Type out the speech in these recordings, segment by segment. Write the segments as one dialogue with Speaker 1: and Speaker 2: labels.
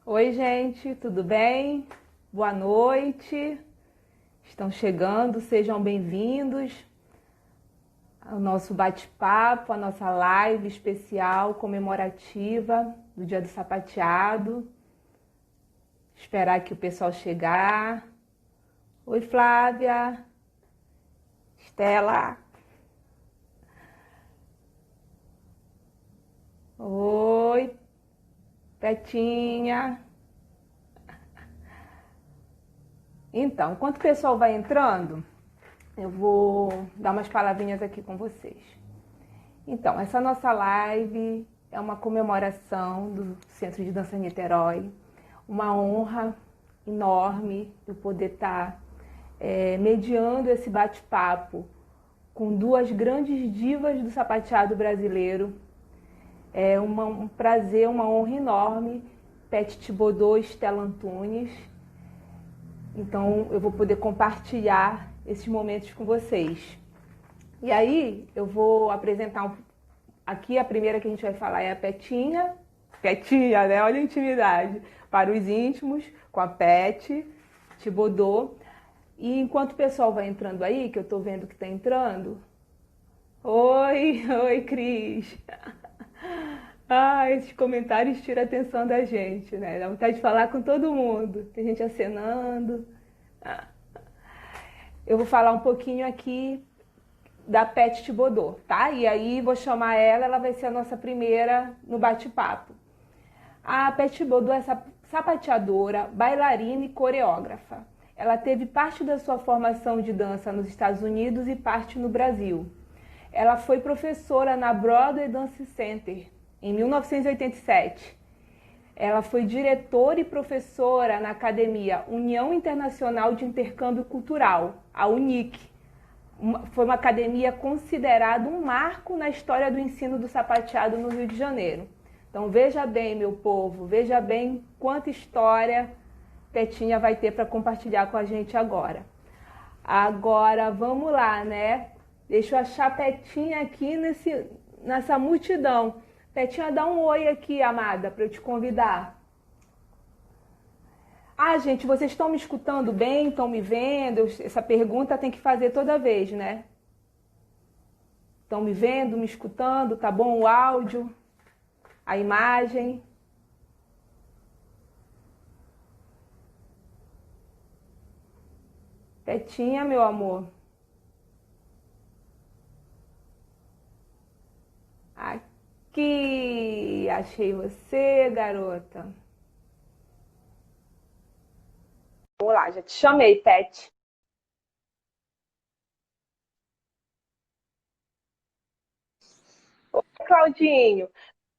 Speaker 1: Oi, gente, tudo bem? Boa noite. Estão chegando, sejam bem-vindos ao nosso bate-papo, a nossa live especial comemorativa do Dia do Sapateado. Esperar que o pessoal chegar. Oi, Flávia. Estela. Oi, Petinha. Então, enquanto o pessoal vai entrando, eu vou dar umas palavrinhas aqui com vocês. Então, essa nossa live é uma comemoração do Centro de Dança Niterói, uma honra enorme eu poder estar mediando esse bate-papo com duas grandes divas do sapateado brasileiro. É um prazer, uma honra enorme, Pet Thibodeau e Estela Antunes. Então, eu vou poder compartilhar esses momentos com vocês. E aí, eu vou apresentar aqui, a primeira que a gente vai falar é a Petinha. Petinha, né? Olha a intimidade. Para os íntimos, com a Pet Thibodeau. E enquanto o pessoal vai entrando aí, que eu tô vendo que tá entrando... Oi, Cris. Esses comentários tiram a atenção da gente, né? Dá vontade de falar com todo mundo. Tem gente acenando. Eu vou falar um pouquinho aqui da Pet Thibodeau, tá? E aí vou chamar ela vai ser a nossa primeira no bate-papo. A Pet Thibodeau é sapateadora, bailarina e coreógrafa. Ela teve parte da sua formação de dança nos Estados Unidos e parte no Brasil. Ela foi professora na Broadway Dance Center em 1987. Ela foi diretora e professora na Academia União Internacional de Intercâmbio Cultural, a UNIC. Foi uma academia considerada um marco na história do ensino do sapateado no Rio de Janeiro. Então veja bem, meu povo, veja bem quanta história Petinha vai ter para compartilhar com a gente agora. Agora vamos lá, né? Deixa eu achar a Petinha aqui nessa multidão. Petinha, dá um oi aqui, amada, para eu te convidar. Gente, vocês estão me escutando bem? Estão me vendo? Essa pergunta tem que fazer toda vez, né? Estão me vendo, me escutando? Tá bom o áudio? A imagem? Petinha, meu amor. Aqui, achei você, garota. Vamos lá, já te chamei, Pet. Oi, Claudinho.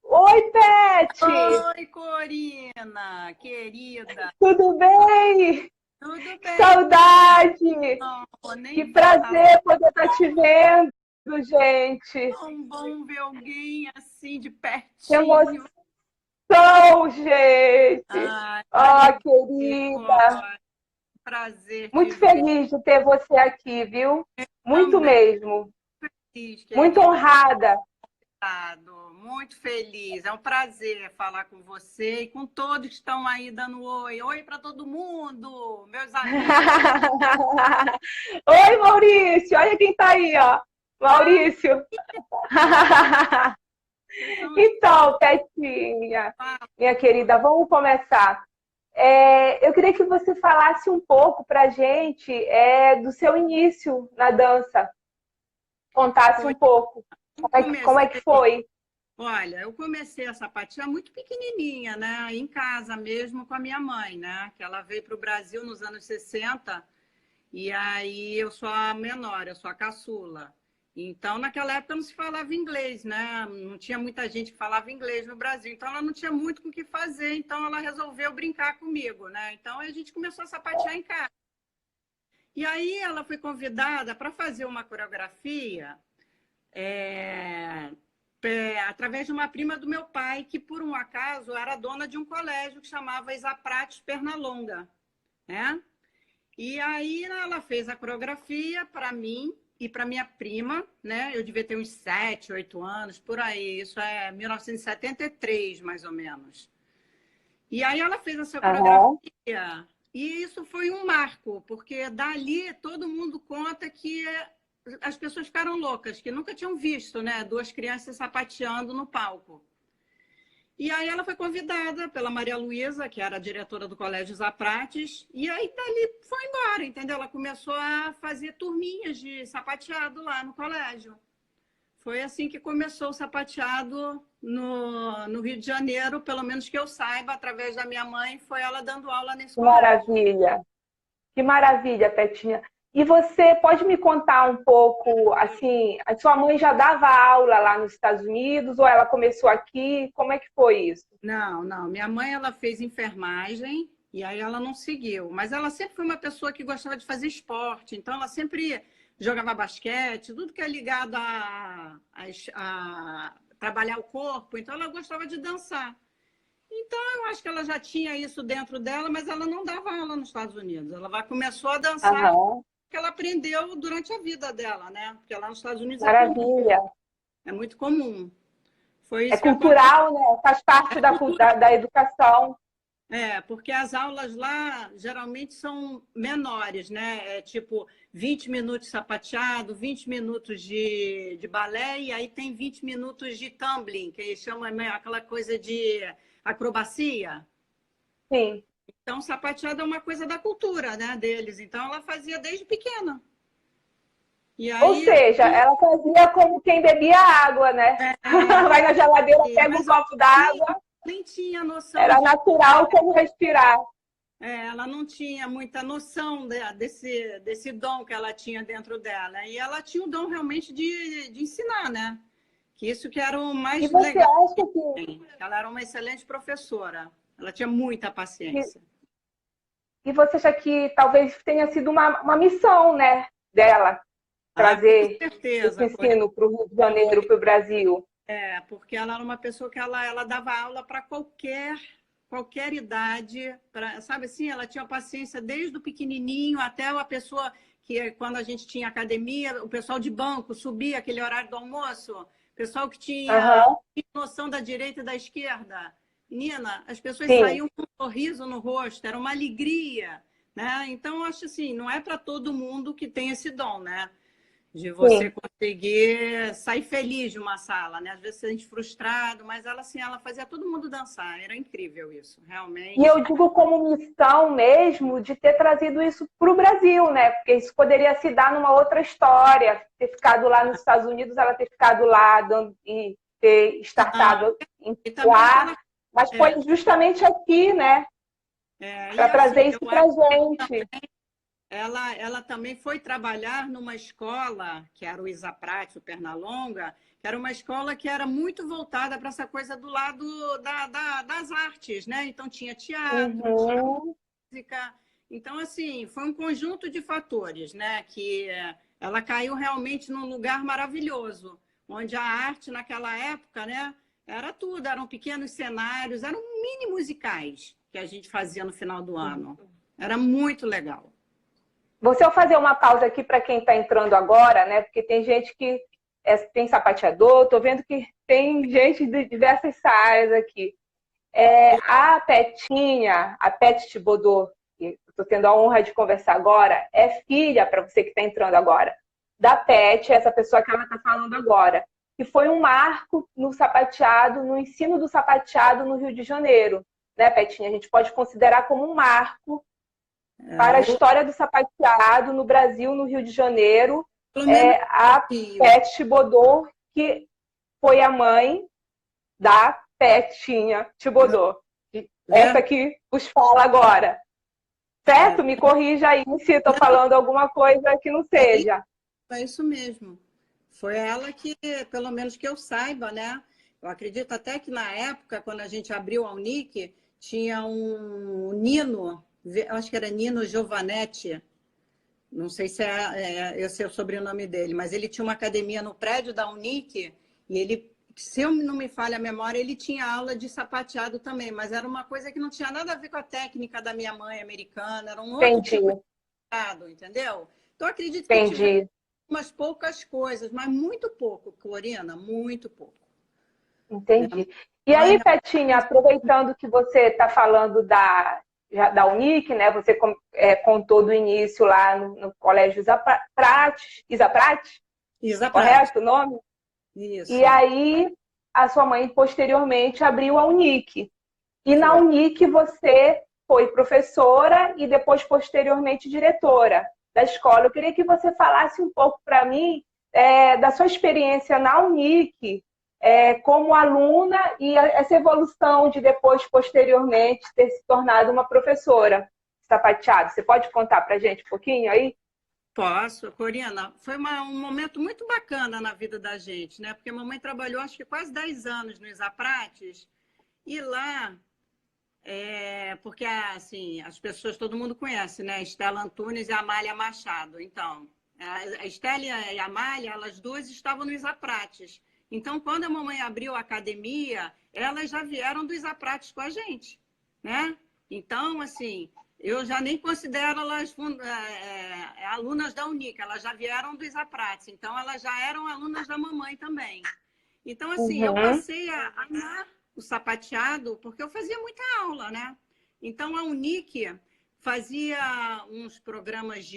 Speaker 1: Oi, Pet!
Speaker 2: Oi, Corina, querida.
Speaker 1: Tudo bem?
Speaker 2: Tudo
Speaker 1: Que
Speaker 2: bem?
Speaker 1: saudade!
Speaker 2: Não,
Speaker 1: Que
Speaker 2: nem fala.
Speaker 1: prazer poder estar te vendo, gente.
Speaker 2: Tão bom ver alguém assim de
Speaker 1: Que
Speaker 2: pertinho.
Speaker 1: emoção, gente.
Speaker 2: Ai,
Speaker 1: Querida.
Speaker 2: misericórdia. Prazer te
Speaker 1: Muito
Speaker 2: ver
Speaker 1: feliz de ter você aqui, viu? Muito
Speaker 2: também.
Speaker 1: mesmo. Muito
Speaker 2: Querida.
Speaker 1: honrada.
Speaker 2: Muito feliz. É um prazer falar com você e com todos que estão aí dando oi. Oi para todo mundo, meus amigos.
Speaker 1: Oi, Maurício. Olha quem tá aí, ó. Maurício. Então, Petinha, minha querida, vamos começar. Eu queria que você falasse um pouco pra gente do seu início na dança. Contasse um pouco. Como é que foi?
Speaker 2: Olha, eu comecei a sapatear muito pequenininha, né? Em casa mesmo com a minha mãe, né? Que ela veio para o Brasil nos anos 60 e aí eu sou a menor, eu sou a caçula. Então, naquela época não se falava inglês, né? Não tinha muita gente que falava inglês no Brasil. Então, ela não tinha muito com o que fazer. Então, ela resolveu brincar comigo, né? Então, a gente começou a sapatear em casa. E aí, ela foi convidada para fazer uma coreografia através de uma prima do meu pai, que por um acaso era dona de um colégio que chamava Isaprates Pernalonga, né? E aí ela fez a coreografia para mim e para minha prima, né? Eu devia ter uns 7, 8 anos, por aí. Isso é 1973, mais ou menos. E aí ela fez essa
Speaker 1: Aham.
Speaker 2: coreografia e isso foi um marco, porque dali todo mundo conta que as pessoas ficaram loucas, que nunca tinham visto, né, duas crianças sapateando no palco. E aí ela foi convidada pela Maria Luísa, que era a diretora do Colégio Zaprates, e aí dali foi embora, entendeu? Ela começou a fazer turminhas de sapateado lá no colégio. Foi assim que começou o sapateado no Rio de Janeiro, pelo menos que eu saiba, através da minha mãe, foi ela dando aula nesse
Speaker 1: Que
Speaker 2: colégio.
Speaker 1: maravilha. Que maravilha, Petinha. E você pode me contar um pouco, assim, a sua mãe já dava aula lá nos Estados Unidos ou ela começou aqui? Como é que foi isso?
Speaker 2: Não, não. Minha mãe ela fez enfermagem e aí ela não seguiu. Mas ela sempre foi uma pessoa que gostava de fazer esporte. Então ela sempre jogava basquete, tudo que é ligado a trabalhar o corpo. Então ela gostava de dançar. Então eu acho que ela já tinha isso dentro dela, mas ela não dava aula nos Estados Unidos. Começou a dançar
Speaker 1: Aham,
Speaker 2: que ela aprendeu durante a vida dela, né? Porque lá nos Estados Unidos
Speaker 1: maravilha.
Speaker 2: é muito comum. Foi
Speaker 1: É
Speaker 2: isso que aconteceu.
Speaker 1: cultural, né? Faz parte da educação.
Speaker 2: É, porque as aulas lá geralmente são menores, né? É tipo 20 minutos sapateado, 20 minutos de balé, e aí tem 20 minutos de tumbling, que eles chamam aquela coisa de acrobacia.
Speaker 1: Sim.
Speaker 2: Então, sapateado é uma coisa da cultura, né, deles. Então, ela fazia desde pequena. E
Speaker 1: Ou
Speaker 2: aí,
Speaker 1: seja, ela fazia como quem bebia água, né? Vai na geladeira, pega um
Speaker 2: mas
Speaker 1: copo d'água.
Speaker 2: nem tinha noção
Speaker 1: Era
Speaker 2: de
Speaker 1: natural como respirar.
Speaker 2: ela não tinha muita noção desse dom que ela tinha dentro dela. E ela tinha o dom realmente de ensinar, né? Que isso que era o
Speaker 1: E
Speaker 2: mais
Speaker 1: você
Speaker 2: legal.
Speaker 1: acha que,
Speaker 2: Ela era uma excelente professora. Ela tinha muita
Speaker 1: que
Speaker 2: paciência.
Speaker 1: e você acha que talvez tenha sido uma missão, né, dela,
Speaker 2: Ah, com
Speaker 1: trazer esse
Speaker 2: certeza,
Speaker 1: ensino para o Rio de Janeiro, para o Brasil?
Speaker 2: porque ela era uma pessoa que ela dava aula para qualquer idade, sabe assim, ela tinha paciência desde o pequenininho até a pessoa que quando a gente tinha academia, o pessoal de banco subia aquele horário do almoço, pessoal que
Speaker 1: Aham,
Speaker 2: tinha noção da direita e da esquerda. Menina, as pessoas
Speaker 1: sim,
Speaker 2: saíam com um sorriso no rosto, era uma alegria, né? Então, eu acho assim, não é para todo mundo que tem esse dom, né? De você
Speaker 1: sim.
Speaker 2: conseguir sair feliz de uma sala, né? Às vezes você sente frustrado, mas ela assim, ela fazia todo mundo dançar. Era incrível isso,
Speaker 1: E eu
Speaker 2: realmente.
Speaker 1: digo como missão mesmo de ter trazido isso para o Brasil, né? Porque isso poderia se dar numa outra história, ter ficado lá nos Estados Unidos, ela ter ficado lá e ter
Speaker 2: Ah,
Speaker 1: startado
Speaker 2: e também
Speaker 1: lá,
Speaker 2: pela
Speaker 1: mas
Speaker 2: é,
Speaker 1: foi justamente aqui, né?
Speaker 2: e
Speaker 1: Para
Speaker 2: assim,
Speaker 1: trazer
Speaker 2: eu
Speaker 1: isso para
Speaker 2: acho
Speaker 1: a gente.
Speaker 2: ela também foi trabalhar numa escola que era o Isaprate, o Pernalonga, que era uma escola que era muito voltada para essa coisa do lado das artes, né? Então tinha teatro, tinha
Speaker 1: Uhum,
Speaker 2: música. Então, assim, foi um conjunto de fatores, né? Que ela caiu realmente num lugar maravilhoso, onde a arte naquela época, né? Era tudo, eram pequenos cenários, eram mini musicais que a gente fazia no final do ano. Era muito legal.
Speaker 1: vou só fazer uma pausa aqui para quem está entrando agora, né? Porque tem gente que tem sapateador, estou vendo que tem gente de diversas áreas aqui. A Petinha, a Pet Tibodô, que estou tendo a honra de conversar agora, é filha, para você que está entrando agora, da Pet, essa pessoa que ela está falando agora, que foi um marco no sapateado, no ensino do sapateado no Rio de Janeiro. Né, Petinha? A gente pode considerar como um marco para a
Speaker 2: Eu,
Speaker 1: história do sapateado no Brasil, no Rio de Janeiro,
Speaker 2: pelo menos
Speaker 1: a
Speaker 2: Rio.
Speaker 1: Pet Tibodô, que foi a mãe da Petinha Tibodô. Essa
Speaker 2: É,
Speaker 1: que os fala agora.
Speaker 2: é,
Speaker 1: Certo? Me corrija aí se estou falando alguma coisa que não
Speaker 2: é
Speaker 1: seja.
Speaker 2: É isso mesmo. Foi ela que, pelo menos que eu saiba, né? Eu acredito até que na época, quando a gente abriu a Unic, tinha um Nino, eu acho que era Nino Giovanetti, não sei se esse é o sobrenome dele, mas ele tinha uma academia no prédio da Unic e ele, se eu não me falha a memória, ele tinha aula de sapateado também, mas era uma coisa que não tinha nada a ver com a técnica da minha mãe americana, era um outro
Speaker 1: Entendi,
Speaker 2: tipo de sapateado, entendeu? Então, acredito que tivesse
Speaker 1: entendi,
Speaker 2: umas poucas coisas, mas muito pouco, Clorina, muito pouco. Né?
Speaker 1: entendi. E aí, Petinha, aproveitando que você está falando da Unic, né? Você contou do início lá no Colégio Isa Prates,
Speaker 2: Isa Prate.
Speaker 1: correto o nome? E
Speaker 2: Isso.
Speaker 1: aí, a sua mãe posteriormente abriu a Unic. E na
Speaker 2: Foi.
Speaker 1: Unic você foi professora e depois, posteriormente, diretora da escola. Eu queria que você falasse um pouco para mim da sua experiência na Unic, como aluna e essa evolução de depois, posteriormente, ter se tornado uma professora sapateado. Você pode contar para a gente um pouquinho aí?
Speaker 2: Posso, Corina. Foi um momento muito bacana na vida da gente, né? Porque a mamãe trabalhou, acho que quase 10 anos no Isa Prates, e lá, porque assim, as pessoas, todo mundo conhece, né? Estela Antunes e a Amália Machado. Então, a Estela e a Amália, elas duas estavam no Isa Prates. Então, quando a mamãe abriu a academia, elas já vieram do Isa Prates com a gente, né? Então, assim, eu já nem considero elas alunas da Unic, elas já vieram do Isa Prates, então elas já eram alunas da mamãe também. Então, assim, eu
Speaker 1: Uhum.
Speaker 2: passei a amar o sapateado porque eu fazia muita aula, né? Então, a Unic fazia uns programas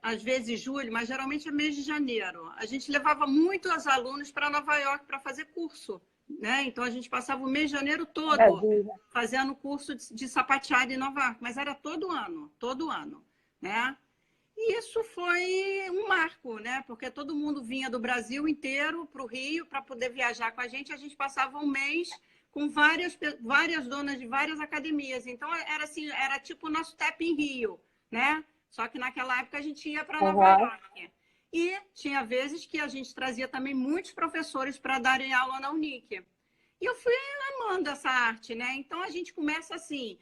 Speaker 2: às vezes, julho, mas geralmente é mês de janeiro. A gente levava muitos alunos para Nova York para fazer curso, né? Então, a gente passava o mês de janeiro todo
Speaker 1: Maravilha.
Speaker 2: fazendo curso de sapateado em Nova York, mas era todo ano, né? E isso foi um marco, né? Porque todo mundo vinha do Brasil inteiro para o Rio para poder viajar com a gente. A gente passava um mês com várias donas de várias academias. Então, era assim, era tipo o nosso TEP em Rio, né? Só que naquela época a gente ia para Nova
Speaker 1: Uhum.
Speaker 2: York. E tinha vezes que a gente trazia também muitos professores para darem aula na Unic. E eu fui amando essa arte, né? Então, a gente começa assim...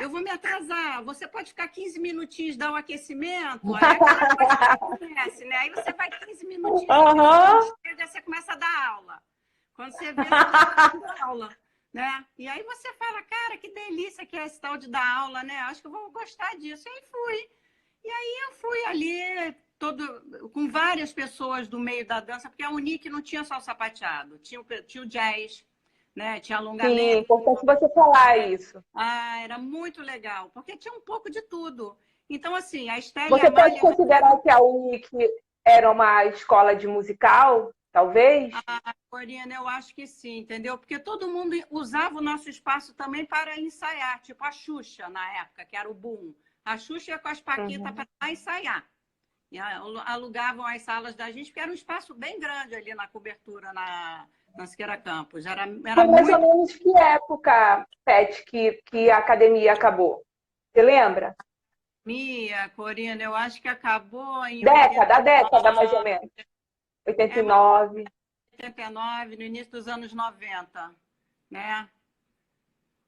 Speaker 2: eu vou me atrasar, você pode ficar 15 minutinhos, dar um aquecimento, aí aquela coisa que você conhece, né? Aí você vai 15 minutinhos,
Speaker 1: Uhum.
Speaker 2: chega, você começa a dar aula. Quando você vê, você já está dando aula, né? E aí você fala, cara, que delícia que é esse tal de dar aula, né? Acho que eu vou gostar disso. E aí fui. E aí eu fui ali com várias pessoas do meio da dança, porque a Unic não tinha só o sapateado, tinha o jazz, né? Tinha
Speaker 1: Sim,
Speaker 2: alongamento.
Speaker 1: importante você falar isso.
Speaker 2: Era muito legal, porque tinha um pouco de tudo. Então, assim, a Estela e a
Speaker 1: Você pode
Speaker 2: Amália...
Speaker 1: considerar que a Unic era uma escola de musical, talvez?
Speaker 2: Corina, eu acho que sim, entendeu? Porque todo mundo usava o nosso espaço também para ensaiar, tipo a Xuxa, na época, que era o boom. A Xuxa ia com as Paquitas
Speaker 1: Uhum.
Speaker 2: para ensaiar. E alugavam as salas da gente, porque era um espaço bem grande ali na cobertura, na Siqueira Campos. Era
Speaker 1: Foi mais ou
Speaker 2: muito...
Speaker 1: menos que época, Pet, que a academia acabou? Você lembra?
Speaker 2: Mia, Corina, eu acho que acabou em
Speaker 1: A década mais ou
Speaker 2: 89,
Speaker 1: menos. Oitenta e
Speaker 2: mais
Speaker 1: nove.
Speaker 2: 89, no início dos anos 90, né?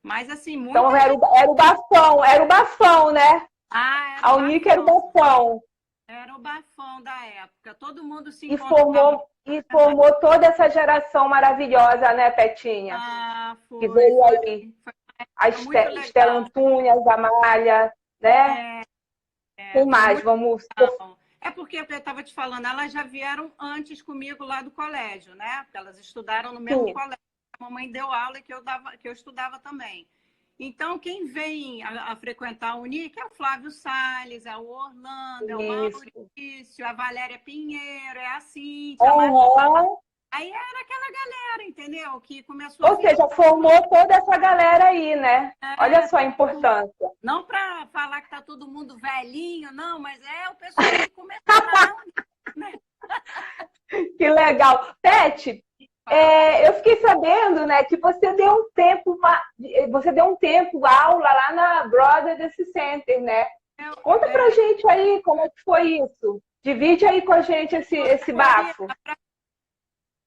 Speaker 2: Mas, assim,
Speaker 1: Então
Speaker 2: muita
Speaker 1: era
Speaker 2: gente...
Speaker 1: era o bafão, né?
Speaker 2: Era o
Speaker 1: A Unic era o
Speaker 2: bafão.
Speaker 1: bafão.
Speaker 2: Era o bafão da época. Todo mundo se
Speaker 1: E
Speaker 2: encontrava.
Speaker 1: formou toda essa geração maravilhosa, né, Petinha? Que
Speaker 2: Foi,
Speaker 1: veio
Speaker 2: foi,
Speaker 1: aí.
Speaker 2: foi
Speaker 1: A
Speaker 2: muito
Speaker 1: Estela
Speaker 2: legal.
Speaker 1: Antunes, a Malha, né? Quem
Speaker 2: Foi
Speaker 1: mais?
Speaker 2: muito
Speaker 1: Vamos.
Speaker 2: legal. É porque eu estava te falando, elas já vieram antes comigo lá do colégio, né? Porque elas estudaram no mesmo
Speaker 1: Sim,
Speaker 2: colégio. A mamãe deu aula e que eu estudava também. Então, quem vem a frequentar a Unic é o Flávio Salles, é o Orlando, é o
Speaker 1: isso.
Speaker 2: Maurício, a Valéria Pinheiro, é a Cíntia,
Speaker 1: Uhum.
Speaker 2: aí era aquela galera, entendeu? Que começou a
Speaker 1: Ou
Speaker 2: vir.
Speaker 1: seja, formou toda essa galera aí, né? Olha só a importância.
Speaker 2: Não para falar que tá todo mundo velhinho, não, mas é o pessoal que começou lá na Unic, né?
Speaker 1: Que legal. Pet,
Speaker 2: Fala.
Speaker 1: eu fiquei sabendo, né, que você deu um tempo aula lá na Brother Dance Center, né?
Speaker 2: Eu,
Speaker 1: Conta pra gente aí como é que foi isso. Divide aí com a gente esse
Speaker 2: Corina,
Speaker 1: bafo.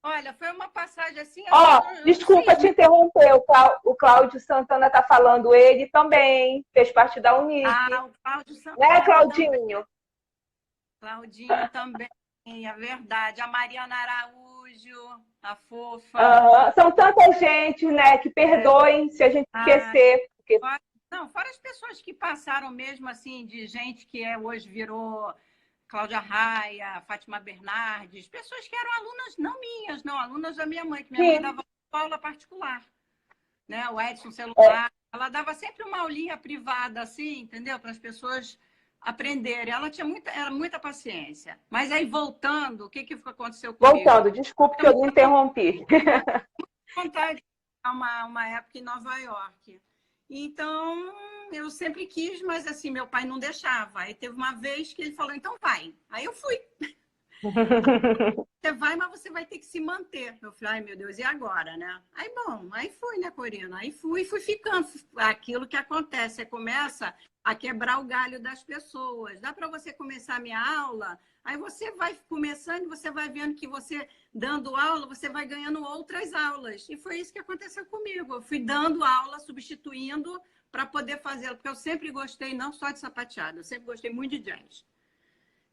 Speaker 2: olha, foi uma passagem assim,
Speaker 1: Ó,
Speaker 2: uns
Speaker 1: desculpa
Speaker 2: 6
Speaker 1: te
Speaker 2: meses.
Speaker 1: interromper, o Cláudio Santana tá falando, ele também fez parte da Unic,
Speaker 2: O Cláudio
Speaker 1: né,
Speaker 2: Santana também,
Speaker 1: Claudinho?
Speaker 2: Claudinho também, é verdade. A Mariana Araújo, a fofa.
Speaker 1: Uhum. São tanta gente, né, que perdoem se a gente
Speaker 2: Ah,
Speaker 1: esquecer, porque
Speaker 2: não, fora as pessoas que passaram mesmo assim, de gente que hoje virou Cláudia Raia, Fátima Bernardes, pessoas que eram alunas não minhas, não, alunas da minha mãe, que minha mãe
Speaker 1: sim,
Speaker 2: dava aula particular. né? O Edson Celular. Ela dava sempre uma aulinha privada, assim, entendeu? Para as pessoas aprenderem. Ela tinha muita paciência. Mas aí, voltando, o que aconteceu comigo?
Speaker 1: Voltando, desculpe que eu lhe interrompi.
Speaker 2: Vontade de uma época em Nova York. Então, eu sempre quis, mas assim, meu pai não deixava. Aí teve uma vez que ele falou, então vai. Aí eu fui. Você vai, mas você vai ter que se manter. Eu falei, ai meu Deus, e agora, né? Aí, bom, aí fui, né, Corina? Aí fui ficando. Aquilo que acontece, você começa a quebrar o galho das pessoas. Dá para você começar a minha aula, aí você vai começando, você vai vendo que você, dando aula, você vai ganhando outras aulas. E foi isso que aconteceu comigo. Eu fui dando aula, substituindo, para poder fazê-lo. Porque eu sempre gostei, não só de sapateado, eu sempre gostei muito de jazz.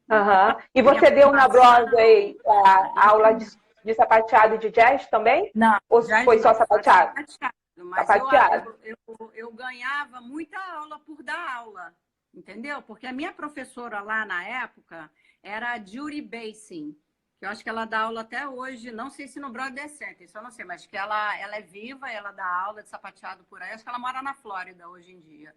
Speaker 1: Uhum. E você deu na Broadway a aula de sapateado e de jazz também?
Speaker 2: Não,
Speaker 1: ou foi só sapateado?
Speaker 2: Mas
Speaker 1: sapateado.
Speaker 2: eu ganhava muita aula por dar aula, entendeu? Porque a minha professora lá na época era a Judy Basin, que eu acho que ela dá aula até hoje, não sei se no Broadway Center, isso eu não sei, mas que ela é viva, ela dá aula de sapateado por aí, acho que ela mora na Flórida hoje em dia.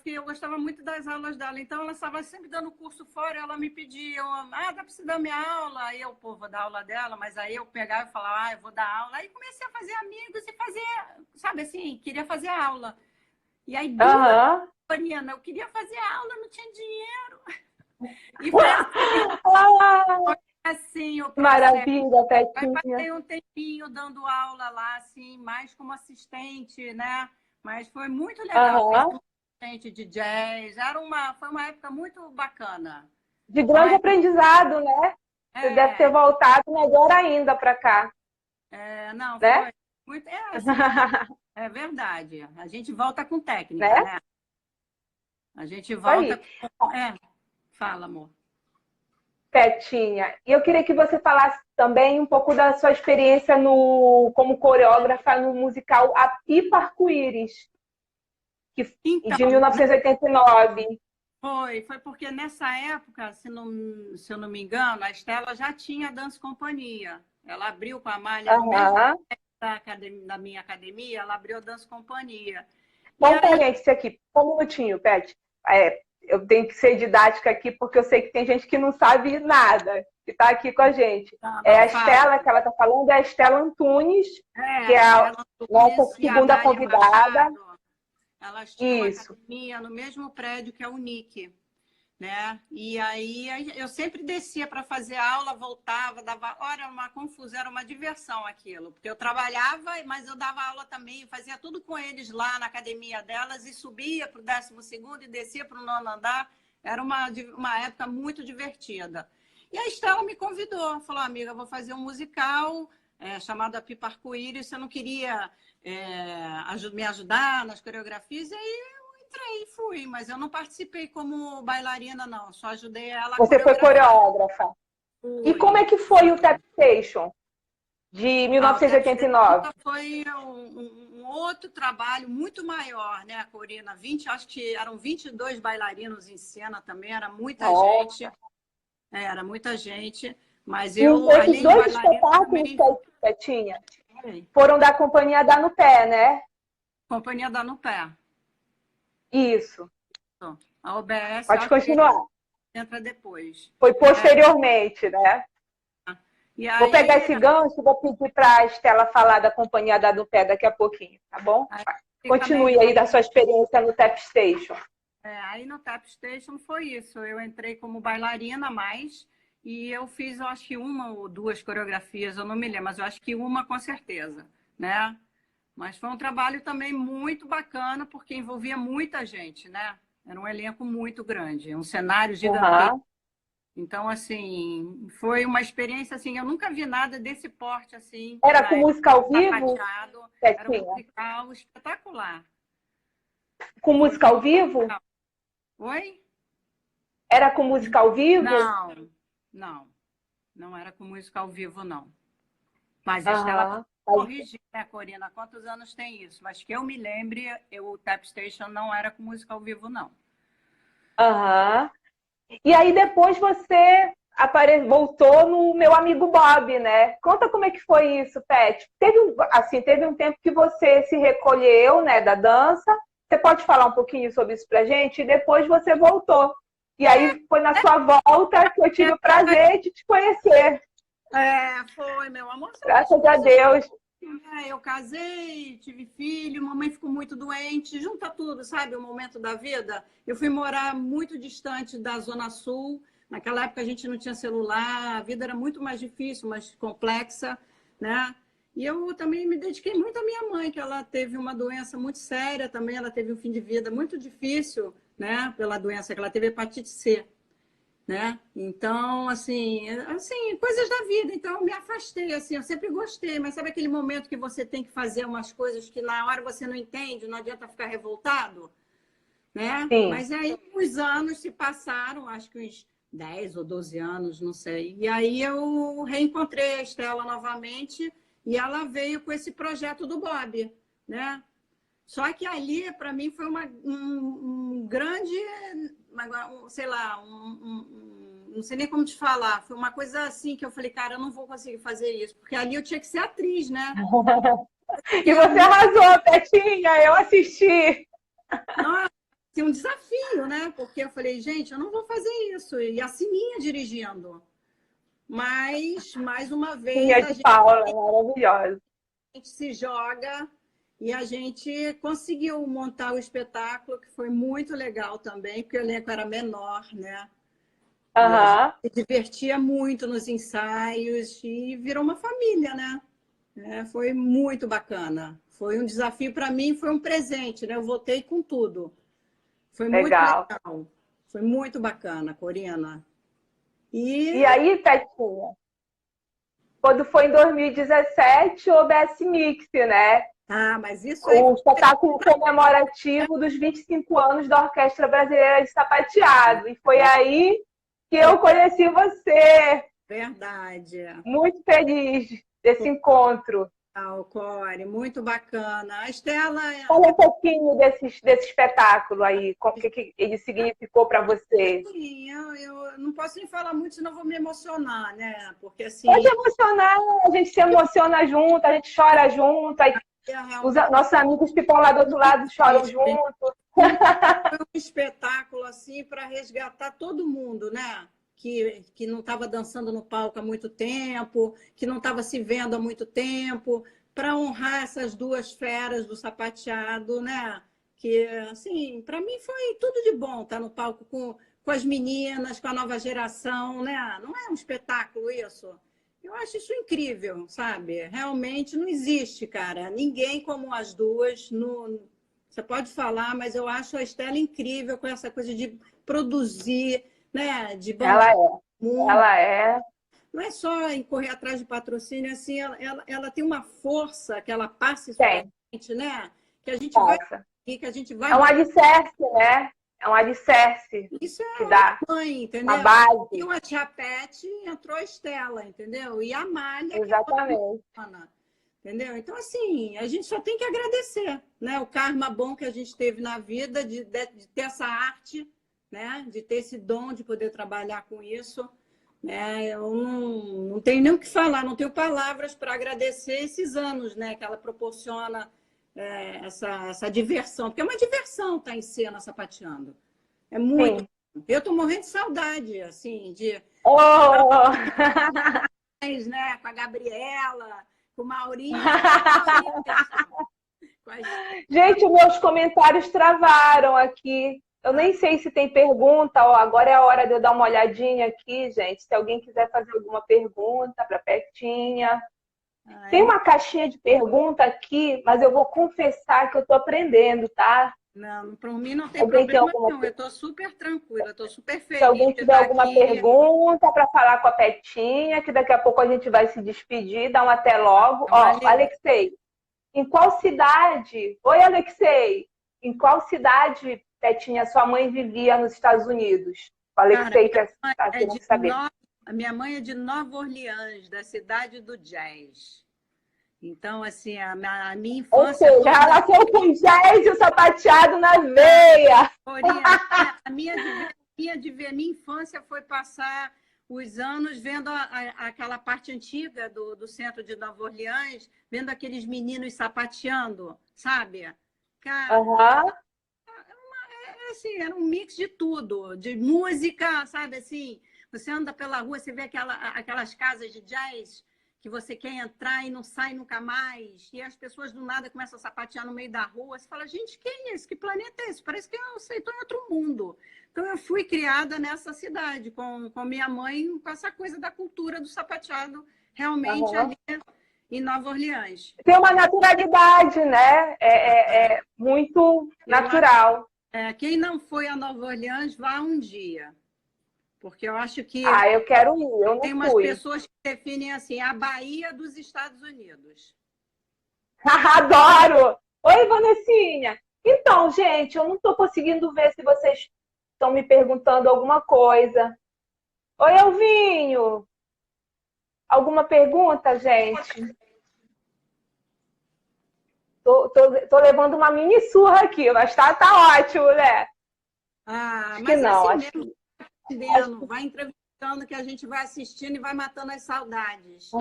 Speaker 2: Eu gostava muito das aulas dela, então ela estava sempre dando curso fora, ela me pedia, dá para você dar minha aula? Aí eu, pô, vou dar aula dela, mas aí eu pegava e falava, eu vou dar aula. Aí comecei a fazer amigos e fazer, sabe assim, queria fazer aula. E aí, Corina, eu queria fazer aula, não tinha dinheiro. E foi assim o processo.
Speaker 1: Maravilha, Petinha.
Speaker 2: Aí passei um tempinho dando aula lá, assim, mais como assistente, né? Mas foi muito legal. Gente de jazz. Foi uma época muito bacana.
Speaker 1: De grande aprendizado, né? Você deve ter voltado melhor ainda para cá.
Speaker 2: Não,
Speaker 1: né?
Speaker 2: foi muito. É verdade. A gente volta com técnica, né? A gente volta com. Fala, amor.
Speaker 1: Petinha, e eu queria que você falasse também um pouco da sua experiência como coreógrafa no musical A Pipa Arco-Íris, de 1989.
Speaker 2: Foi porque nessa época, se eu não me engano, a Estela já tinha dança companhia. Ela abriu com a Malha no mesmo da minha academia, ela abriu a dança companhia.
Speaker 1: Bom, parênteses aqui, um minutinho, Pet. Eu tenho que ser didática aqui, porque eu sei que tem gente que não sabe nada, que está aqui com a gente. A Estela que ela está falando é a Estela Antunes, que é a nossa segunda convidada.
Speaker 2: Elas tinham uma academia no mesmo prédio que a Unique, né? E aí eu sempre descia para fazer aula, voltava, dava... Olha, era uma confusão, era uma diversão aquilo, porque eu trabalhava, mas eu dava aula também, fazia tudo com eles lá na academia delas e subia para o 12º e descia para o 9º andar. Era uma época muito divertida. E a Estela me convidou, falou, amiga, eu vou fazer um musical chamado A Pipa Arco-Íris, você não queria me ajudar nas coreografias? E aí entrei e fui, mas eu não participei como bailarina, não. Só ajudei ela a
Speaker 1: Você foi coreógrafa. E como é que foi o Tap Station de 1989?
Speaker 2: Foi um outro trabalho muito maior, né, Corina? Acho que eram 22 bailarinos em cena também, era muita gente. Era muita gente, mas eu...
Speaker 1: Esses dois espetáculos que você tinha foram da Companhia Dá no Pé, né?
Speaker 2: Companhia Dá no Pé.
Speaker 1: Isso.
Speaker 2: A OBS...
Speaker 1: Pode continuar.
Speaker 2: Entra depois.
Speaker 1: Foi posteriormente, né?
Speaker 2: E aí,
Speaker 1: vou pegar esse gancho e vou pedir para a Estela falar da Companhia Dá no Pé daqui a pouquinho, tá bom? Continue aí da sua experiência no Tap Station.
Speaker 2: Aí no Tap Station foi isso. Eu entrei como bailarina e eu fiz, eu acho que 1 ou 2 coreografias, eu não me lembro, mas eu acho que 1 com certeza, né? Mas foi um trabalho também muito bacana, porque envolvia muita gente, né? Era um elenco muito grande, um cenário gigantesco. Então, assim, foi uma experiência, assim, eu nunca vi nada desse porte, assim.
Speaker 1: Era com música ao vivo?
Speaker 2: Era um musical espetacular.
Speaker 1: Com música ao vivo?
Speaker 2: Oi?
Speaker 1: Era com música ao vivo?
Speaker 2: Não era com música ao vivo, não. Mas a Estela corrigir, né, Corina? Quantos anos tem isso? Mas que eu me lembre, o Tap Station não era com música ao vivo, não.
Speaker 1: E aí depois você voltou no Meu Amigo Bob, né? Conta como é que foi isso, Pet. Teve um tempo que você se recolheu, né, da dança. Você pode falar um pouquinho sobre isso pra gente? E depois você voltou. E aí foi na sua volta que eu tive o prazer de te conhecer.
Speaker 2: Foi, meu amor.
Speaker 1: Graças a Deus.
Speaker 2: Eu casei, tive filho, mamãe ficou muito doente, junta tudo, sabe, o momento da vida. Eu fui morar muito distante da Zona Sul. Naquela época a gente não tinha celular, a vida era muito mais difícil, mais complexa, né? E eu também me dediquei muito à minha mãe, que ela teve uma doença muito séria também, ela teve um fim de vida muito difícil, né? Pela doença que ela teve, hepatite C, né? Então, assim, coisas da vida. Então, eu me afastei, assim, eu sempre gostei, mas sabe aquele momento que você tem que fazer umas coisas que na hora você não entende, não adianta ficar revoltado, né?
Speaker 1: Sim.
Speaker 2: Mas aí os anos se passaram, acho que uns 10 ou 12 anos, não sei. E aí eu reencontrei a Estela novamente e ela veio com esse projeto do Bob, né? Só que ali, para mim, foi um grande, sei lá, não sei nem como te falar. Foi uma coisa assim que eu falei, cara, eu não vou conseguir fazer isso. Porque ali eu tinha que ser atriz, né?
Speaker 1: E você arrasou, Petinha, eu assisti.
Speaker 2: Nossa, assim, um desafio, né? Porque eu falei, gente, eu não vou fazer isso. E a Sininha dirigindo. Mas, mais uma vez,
Speaker 1: a gente... Paula, maravilhosa.
Speaker 2: A gente se joga e a gente conseguiu montar o espetáculo, que foi muito legal também, porque o elenco era menor, né?
Speaker 1: Uhum.
Speaker 2: A gente se divertia muito nos ensaios e virou uma família, né? Foi muito bacana. Foi um desafio para mim, foi um presente, né? Eu voltei com tudo. Foi muito legal. Foi muito bacana, Corina.
Speaker 1: E aí, Petinha, quando foi em 2017, houve a S-Mix, né?
Speaker 2: Mas isso aí...
Speaker 1: O espetáculo comemorativo dos 25 anos da Orquestra Brasileira de Sapateado. E foi aí que eu conheci você.
Speaker 2: Verdade.
Speaker 1: Muito feliz desse encontro.
Speaker 2: Core, muito bacana. A Estela...
Speaker 1: Fala um pouquinho desse espetáculo aí, o que ele significou para você.
Speaker 2: Sim, eu não posso nem falar muito, senão vou me emocionar, né? Porque assim...
Speaker 1: Pode emocionar, a gente se emociona junto, a gente chora junto, aí os nossos amigos que estão lá do outro lado choram junto.
Speaker 2: Foi um espetáculo assim para resgatar todo mundo, né? Que não estava dançando no palco há muito tempo, que não estava se vendo há muito tempo, para honrar essas duas feras do sapateado, né? Que, assim, para mim foi tudo de bom estar no palco com as meninas, com a nova geração, né? Não é um espetáculo isso? Eu acho isso incrível, sabe? Realmente não existe, cara. Ninguém como as duas. Você pode falar, mas eu acho a Estela incrível com essa coisa de produzir, né? De
Speaker 1: ela é.
Speaker 2: Não é só em correr atrás de patrocínio, assim, ela tem uma força que ela passa isso pra gente, né? Que a gente vai.
Speaker 1: É um alicerce, né? É um alicerce.
Speaker 2: Isso é
Speaker 1: que dá
Speaker 2: mãe, entendeu?
Speaker 1: Uma base.
Speaker 2: E uma tia Pet entrou a Estela, entendeu? E a Malha.
Speaker 1: Exatamente.
Speaker 2: Entendeu? Então, assim, a gente só tem que agradecer, né? O karma bom que a gente teve na vida, de ter essa arte, né? De ter esse dom de poder trabalhar com isso. Né? Eu não tenho nem o que falar, não tenho palavras para agradecer esses anos, né? Que ela proporciona essa diversão. Porque é uma diversão estar em cena sapateando. É muito. Sim. Eu estou morrendo de saudade, assim, de... né? Com a Gabriela... com o Maurinho.
Speaker 1: Gente, meus comentários travaram aqui. Eu nem sei se tem pergunta. Agora é a hora de eu dar uma olhadinha aqui, gente. Se alguém quiser fazer alguma pergunta para Petinha. Tem uma caixinha de pergunta aqui, mas eu vou confessar que eu estou aprendendo, tá?
Speaker 2: Não, para mim não tem problema não. Eu estou super tranquila, estou super feliz.
Speaker 1: Se alguém tiver alguma pergunta para falar com a Petinha, que daqui a pouco a gente vai se despedir, dá um até logo. Alexei, em qual cidade? Oi, Alexei. Em qual cidade, Petinha, sua mãe vivia nos Estados Unidos? O Alexei quer saber.
Speaker 2: A minha mãe é de Nova Orleans, da cidade do jazz. Então, assim, a minha infância...
Speaker 1: Ou seja, ela nasceu com jazz e o sapateado na veia.
Speaker 2: A minha infância foi passar os anos vendo aquela parte antiga do centro de Nova Orleans, vendo aqueles meninos sapateando, sabe? Cara,
Speaker 1: Aham.
Speaker 2: assim, era um mix de tudo, de música, sabe assim? Você anda pela rua, você vê aquelas casas de jazz que você quer entrar e não sai nunca mais, e as pessoas do nada começam a sapatear no meio da rua, você fala, gente, quem é esse? Que planeta é esse? Parece que eu estou em outro mundo. Então, eu fui criada nessa cidade, com minha mãe, com essa coisa da cultura do sapateado, realmente
Speaker 1: Aham.
Speaker 2: ali em Nova Orleans.
Speaker 1: Tem uma naturalidade, né? É muito
Speaker 2: Eu acho,
Speaker 1: natural.
Speaker 2: quem não foi a Nova Orleans, vá um dia, porque eu acho que
Speaker 1: Ah, eu quero ir, eu não
Speaker 2: tem umas
Speaker 1: fui.
Speaker 2: pessoas que definem assim, a Bahia dos Estados Unidos.
Speaker 1: Adoro! Oi, Vanessinha. Então, gente, eu não estou conseguindo ver se vocês estão me perguntando alguma coisa. Oi, Elvinho. Alguma pergunta, gente? Tô levando uma mini surra aqui, mas tá ótimo, né?
Speaker 2: Ah,
Speaker 1: Acho que
Speaker 2: mas é
Speaker 1: não.
Speaker 2: assim
Speaker 1: Acho
Speaker 2: mesmo,
Speaker 1: que...
Speaker 2: entendendo? Vai entrevistando que a gente vai assistindo e vai matando as saudades.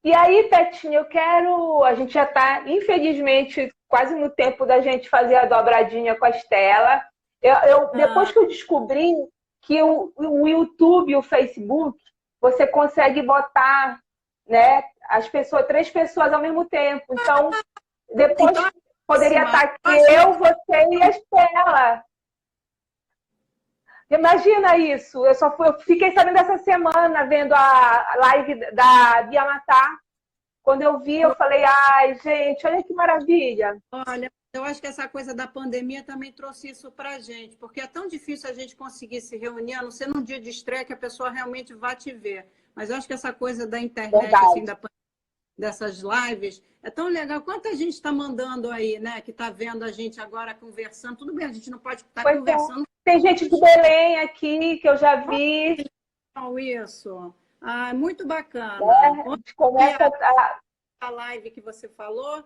Speaker 1: E aí, Petinho, eu quero. A gente já está, infelizmente, quase no tempo da gente fazer a dobradinha com a Estela. Depois
Speaker 2: Ah,
Speaker 1: que eu descobri que o YouTube e o Facebook, você consegue botar, né, três pessoas ao mesmo tempo. Então,
Speaker 2: então,
Speaker 1: depois
Speaker 2: a
Speaker 1: poderia
Speaker 2: próxima,
Speaker 1: estar aqui eu, você e a Estela. Imagina isso. Eu fiquei sabendo essa semana, vendo a live da Bia Matar. Quando eu vi, eu falei, ai, gente, olha que maravilha.
Speaker 2: olha, eu acho que essa coisa da pandemia também trouxe isso para a gente, porque é tão difícil a gente conseguir se reunir, a não ser num dia de estreia que a pessoa realmente vá te ver. Mas eu acho que essa coisa da internet, assim,
Speaker 1: Verdade.
Speaker 2: dessas lives, é tão legal. Quanta gente está mandando aí, né? Que está vendo a gente agora conversando. Tudo bem, a gente não pode estar
Speaker 1: Pois é.
Speaker 2: conversando
Speaker 1: Tem gente de Belém aqui que eu já vi.
Speaker 2: com isso. Ah, muito
Speaker 1: Né?
Speaker 2: bacana.
Speaker 1: A
Speaker 2: Ontem
Speaker 1: gente
Speaker 2: eu vi
Speaker 1: começa a...
Speaker 2: a live que você falou,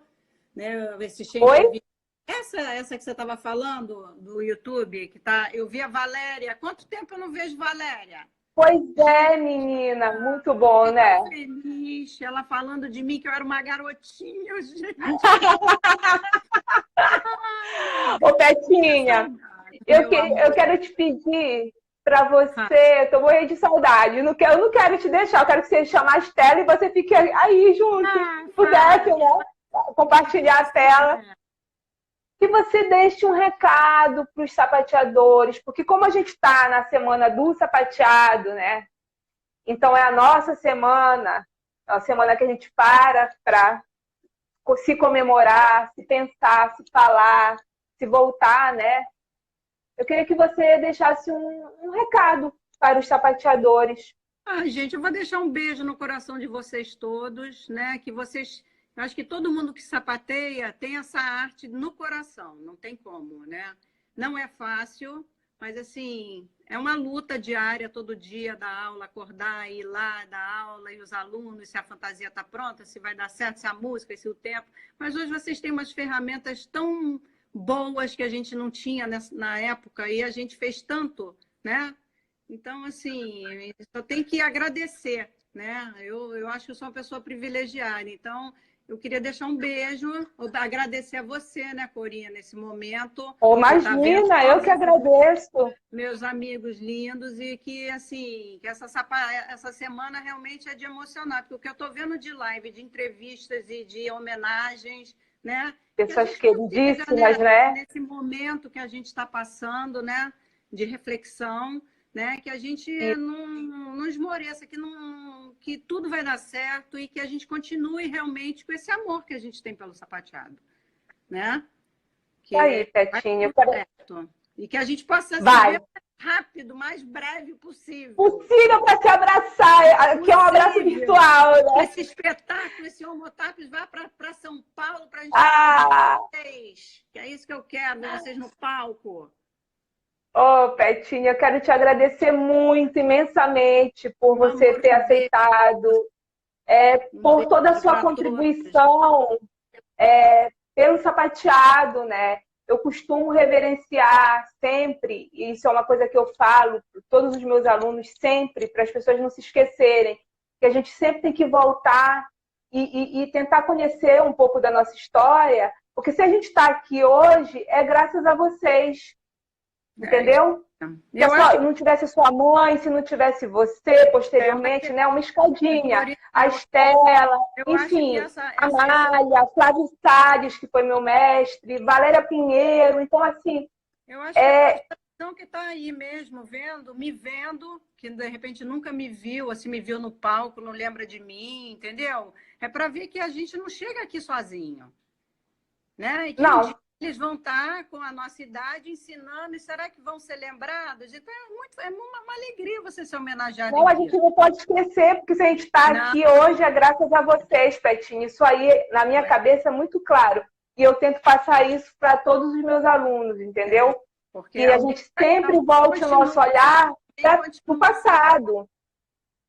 Speaker 2: né? Eu assisti a
Speaker 1: Oi?
Speaker 2: entrevista. Essa que você estava falando do YouTube, que tá, eu vi a Valéria. Quanto tempo eu não vejo Valéria?
Speaker 1: Pois
Speaker 2: Gente,
Speaker 1: é, menina. Muito bom,
Speaker 2: fiquei tão
Speaker 1: né?
Speaker 2: feliz. Ela falando de mim que eu era uma garotinha, gente. Ai,
Speaker 1: Ô,
Speaker 2: que
Speaker 1: Petinha,
Speaker 2: saudade,
Speaker 1: eu,
Speaker 2: meu
Speaker 1: que, eu
Speaker 2: amor.
Speaker 1: quero te pedir para
Speaker 2: Ah,
Speaker 1: você, eu tô morrendo de saudade. Eu não quero te deixar, eu quero que você chame a Estela e você fique aí junto. Se pudesse,
Speaker 2: fale.
Speaker 1: né? Compartilhar a tela. Que você deixe um recado para os sapateadores, porque como a gente está na semana do sapateado, né? Então é a semana que a gente para se comemorar, se pensar, se falar, se voltar, né? Eu queria que você deixasse um recado para os sapateadores.
Speaker 2: Ah, gente, eu vou deixar um beijo no coração de vocês todos, né? Que vocês, eu acho que todo mundo que sapateia tem essa arte no coração, não tem como, né? Não é fácil, mas assim, é uma luta diária todo dia da aula, acordar, ir lá, dar aula e os alunos, se a fantasia está pronta, se vai dar certo, se a música, se o tempo. Mas hoje vocês têm umas ferramentas tão boas que a gente não tinha na época e a gente fez tanto, né? Então, assim, só tem que agradecer, né? Eu acho que eu sou uma pessoa privilegiada. Então, eu queria deixar um beijo, agradecer a você, né, Corinha, nesse momento,
Speaker 1: Oh,
Speaker 2: por estar vendo
Speaker 1: imagina, eu
Speaker 2: todos
Speaker 1: que
Speaker 2: esses
Speaker 1: agradeço.
Speaker 2: meus amigos lindos e que, assim, que essa semana realmente é de emocionar, porque o que eu estou vendo de live, de entrevistas e de homenagens, né? Que a
Speaker 1: Pessoas
Speaker 2: gente consiga,
Speaker 1: queridíssimas,
Speaker 2: né,
Speaker 1: né?
Speaker 2: nesse momento que a gente está passando, né, de reflexão, né, que a gente
Speaker 1: E
Speaker 2: não esmoreça, que tudo vai dar certo e que a gente continue realmente com esse amor que a gente tem pelo sapateado, né?
Speaker 1: tá aí,
Speaker 2: Que vai
Speaker 1: Petinho.
Speaker 2: dar certo. E que a gente possa se
Speaker 1: Vai.
Speaker 2: ver mais rápido, mais breve possível.
Speaker 1: Possível para te abraçar. Aqui é um abraço
Speaker 2: Possível.
Speaker 1: virtual,
Speaker 2: Que
Speaker 1: né?
Speaker 2: esse espetáculo, esse Homotaps, vá para São Paulo para a gente falar de
Speaker 1: Ah,
Speaker 2: vocês. Que é isso que eu quero, ver vocês no palco.
Speaker 1: ô, Petinha, eu quero te agradecer muito, imensamente, por
Speaker 2: Um
Speaker 1: você
Speaker 2: amor,
Speaker 1: ter
Speaker 2: um beijo,
Speaker 1: aceitado,
Speaker 2: um
Speaker 1: por toda a
Speaker 2: beijo
Speaker 1: sua
Speaker 2: para todos.
Speaker 1: contribuição pelo sapateado, né? eu costumo reverenciar sempre, e isso é uma coisa que eu falo para todos os meus alunos sempre, para as pessoas não se esquecerem, que a gente sempre tem que voltar e tentar conhecer um pouco da nossa história, porque se a gente está aqui hoje, é graças a vocês, entendeu? Se não tivesse sua mãe, se não tivesse você, posteriormente, né? Uma escadinha, a Estela, enfim, a Malha, a Flávio Salles, que foi meu mestre, Valéria Pinheiro. Então, assim...
Speaker 2: Eu acho que é a geração que está aí mesmo, me vendo, que de repente nunca me viu, assim, me viu no palco, não lembra de mim, entendeu? É para ver que a gente não chega aqui sozinho, né? E que um dia eles vão estar com a nossa idade ensinando, e será que vão ser lembrados? Então é uma alegria você ser homenageado.
Speaker 1: Não, a gente não pode esquecer, porque se a gente está aqui hoje é graças a vocês, Petinho. Isso aí, na minha cabeça, é muito claro. E eu tento passar isso para todos os meus alunos, entendeu? Que a gente sempre volte o nosso olhar para o passado.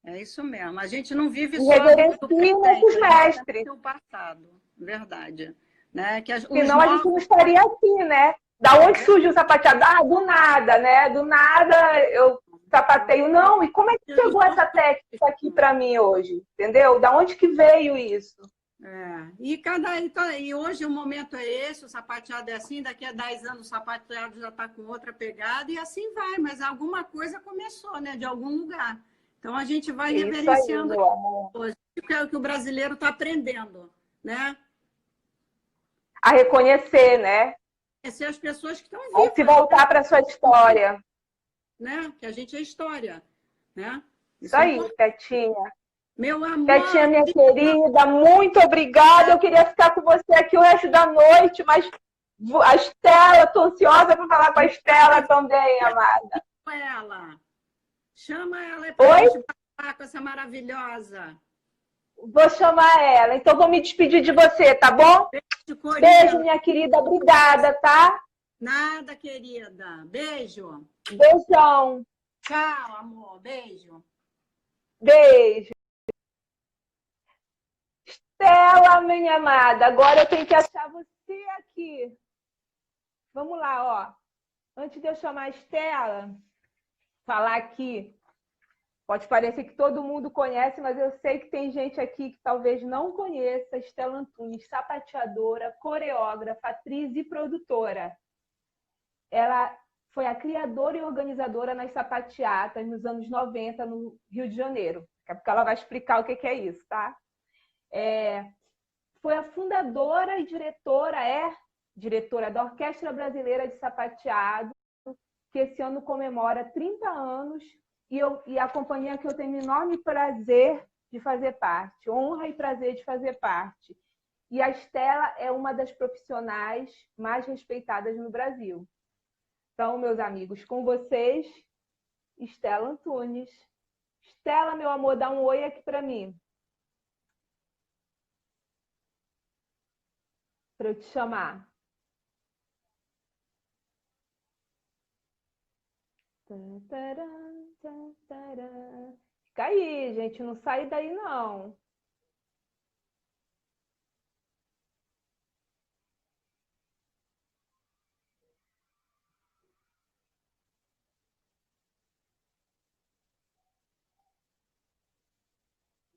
Speaker 2: É isso mesmo. A gente não vive
Speaker 1: só do nossos mestres.
Speaker 2: O passado, verdade. Né?
Speaker 1: Senão a gente não estaria aqui, né? Da onde surgiu o sapateado? Ah, do nada, né? Do nada eu sapateio. Não, e como é que chegou essa técnica aqui para mim hoje? Entendeu? Da onde que veio isso?
Speaker 2: E hoje o momento é esse, o sapateado é assim, daqui a 10 anos o sapateado já está com outra pegada, e assim vai, mas alguma coisa começou, né? De algum lugar. Então a gente vai reverenciando hoje, que é o que o brasileiro está aprendendo, né?
Speaker 1: A reconhecer, né?
Speaker 2: Reconhecer as pessoas que estão vivas.
Speaker 1: Ou se voltar para a sua história.
Speaker 2: Né? Que a gente é história, né?
Speaker 1: Isso aí, Petinha.
Speaker 2: Meu amor.
Speaker 1: Petinha, minha querida, muito obrigada. Eu queria ficar com você aqui o resto da noite, mas a Estela, estou ansiosa para falar com a Estela também, amada.
Speaker 2: Chama ela para gente falar com essa maravilhosa.
Speaker 1: Vou chamar ela. Então, vou me despedir de você, tá bom? Beijo, minha querida. Obrigada, tá?
Speaker 2: Nada, querida. Beijo.
Speaker 1: Beijão.
Speaker 2: Tchau, amor. Beijo.
Speaker 1: Beijo. Estela, minha amada. Agora eu tenho que achar você aqui. Vamos lá, ó. Antes de eu chamar a Estela, falar aqui. Pode parecer que todo mundo conhece, mas eu sei que tem gente aqui que talvez não conheça. Estela Antunes, sapateadora, coreógrafa, atriz e produtora. Ela foi a criadora e organizadora nas sapateatas nos anos 90 no Rio de Janeiro. Daqui a pouco ela vai explicar o que é isso, tá? Foi a fundadora e diretora da Orquestra Brasileira de Sapateado, que esse ano comemora 30 anos, e a companhia que eu tenho enorme prazer de fazer parte, honra e prazer de fazer parte. E a Estela é uma das profissionais mais respeitadas no Brasil. Então, meus amigos, com vocês, Estela Antunes. Estela, meu amor, dá um oi aqui para mim. Para eu te chamar. Fica aí, gente. Não sai daí, não.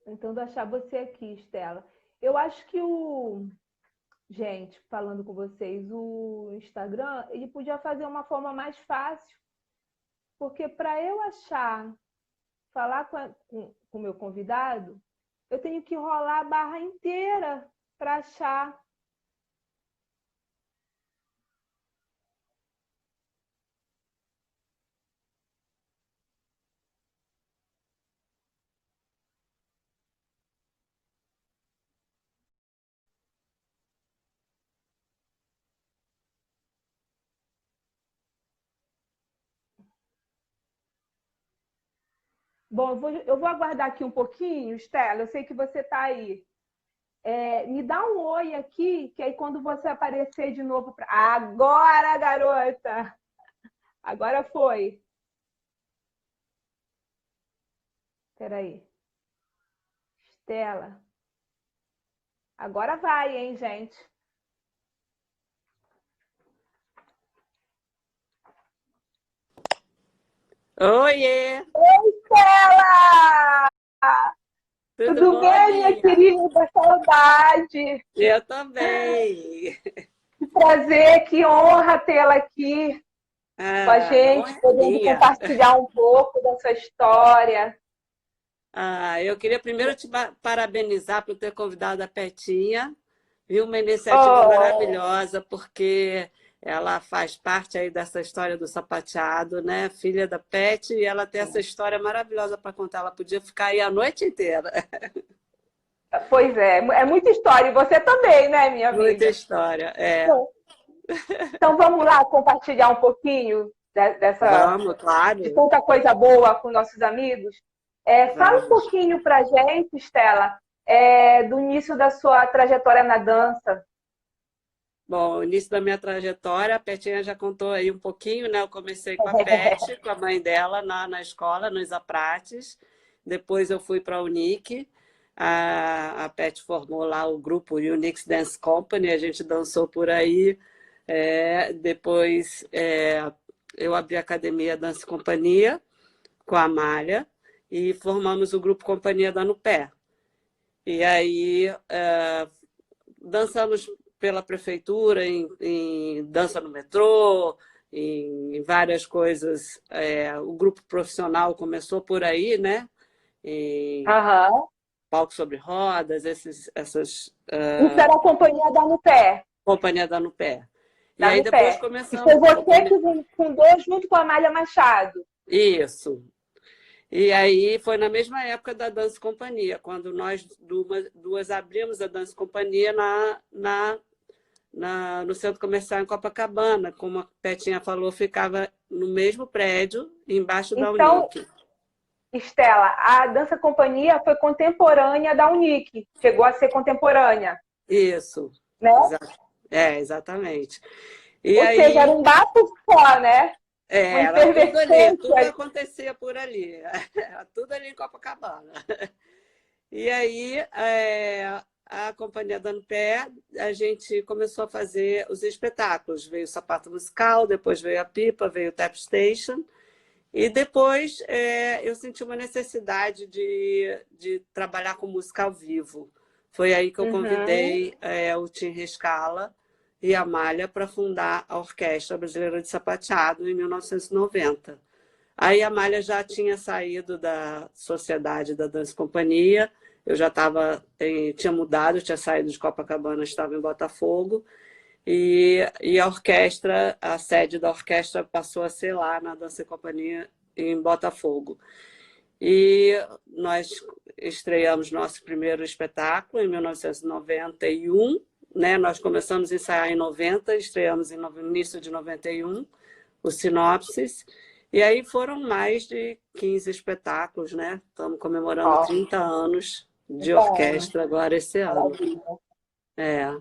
Speaker 1: Tentando achar você aqui, Estela. Eu acho que Gente, falando com vocês, o Instagram, ele podia fazer uma forma mais fácil, porque para eu falar com o meu convidado, eu tenho que rolar a barra inteira para achar. Bom, eu vou aguardar aqui um pouquinho, Estela, eu sei que você está aí. Me dá um oi aqui, que aí quando você aparecer de novo... Agora, garota! Agora foi. Espera aí. Estela. Agora vai, hein, gente?
Speaker 3: Oiê!
Speaker 1: Estela!
Speaker 3: Tudo
Speaker 1: Tudo
Speaker 3: bom,
Speaker 1: bem, minha
Speaker 3: Bia?
Speaker 1: querida? Saudade!
Speaker 3: Eu também.
Speaker 1: Que prazer, que honra tê-la aqui com a
Speaker 3: Ah,
Speaker 1: gente,
Speaker 3: honra é
Speaker 1: podendo
Speaker 3: minha.
Speaker 1: compartilhar um pouco da sua história.
Speaker 3: Eu queria primeiro te parabenizar por ter convidado a Petinha. Viu? Uma iniciativa
Speaker 1: Oh,
Speaker 3: maravilhosa, porque ela faz parte aí dessa história do sapateado, né? Filha da Pet, e ela tem essa história maravilhosa para contar. Ela podia ficar aí a noite inteira.
Speaker 1: pois é, é muita história. E você também, né, minha
Speaker 3: Muita
Speaker 1: amiga?
Speaker 3: história, é.
Speaker 1: Bom, então vamos lá compartilhar um pouquinho
Speaker 3: Vamos,
Speaker 1: de
Speaker 3: claro.
Speaker 1: tanta coisa boa com nossos amigos. Fala um
Speaker 3: Vamos.
Speaker 1: pouquinho para a gente, Estela, do início da sua trajetória na dança.
Speaker 3: Bom, o início da minha trajetória, a Petinha já contou aí um pouquinho, né? Eu comecei com a Pet, com a mãe dela na escola, no Isa Prates. Depois eu fui para a Unic. A Pet formou lá o grupo Unix Dance Company, a gente dançou por aí. Depois eu abri a Academia Dance Companhia com a Amália e formamos o grupo Companhia Dando Pé. E aí dançamos pela prefeitura, em dança no metrô, em várias coisas. O grupo profissional começou por aí, né? Em
Speaker 1: Aham.
Speaker 3: palco sobre rodas, essas
Speaker 1: Isso era a companhia da No Pé.
Speaker 3: companhia dando pé. E
Speaker 1: Dá
Speaker 3: aí
Speaker 1: no
Speaker 3: depois
Speaker 1: pé. E foi
Speaker 3: começamos
Speaker 1: você que fundou junto com a Amália Machado.
Speaker 3: isso. E aí foi na mesma época da Dança Companhia, quando nós duas abrimos a Dança Companhia no Centro Comercial em Copacabana. Como a Petinha falou, ficava no mesmo prédio, embaixo da
Speaker 1: Então,
Speaker 3: Unic.
Speaker 1: Estela, a dança companhia foi contemporânea da Unic. Chegou a ser contemporânea,
Speaker 3: Isso,
Speaker 1: né?
Speaker 3: exatamente. E
Speaker 1: Ou seja, era
Speaker 3: aí,
Speaker 1: um bafo só, né? Uma
Speaker 3: era tudo ali, tudo
Speaker 1: efervescência.
Speaker 3: acontecia por ali, era tudo ali em Copacabana. E aí, a Companhia Dando Pé, a gente começou a fazer os espetáculos. Veio o Sapato Musical, depois veio a Pipa, veio o Tap Station. E depois eu senti uma necessidade de trabalhar com música ao vivo. Foi aí que eu
Speaker 1: Uhum.
Speaker 3: convidei o Tim Rescala e a Malha para fundar a Orquestra Brasileira de Sapateado em 1990. Aí a Malha já tinha saído da Sociedade da Dança e Companhia, eu já tinha mudado, tinha saído de Copacabana, estava em Botafogo, e a orquestra, a sede da orquestra passou a ser lá na Dança e Companhia em Botafogo. E nós estreamos nosso primeiro espetáculo em 1991, né? Nós começamos a ensaiar em 90, estreamos no início de 91, o Sinopsis, e aí foram mais de 15 espetáculos, né? Estamos comemorando
Speaker 1: Ó,
Speaker 3: 30 anos de
Speaker 1: então,
Speaker 3: orquestra agora esse ano.
Speaker 1: maravilha.
Speaker 3: É.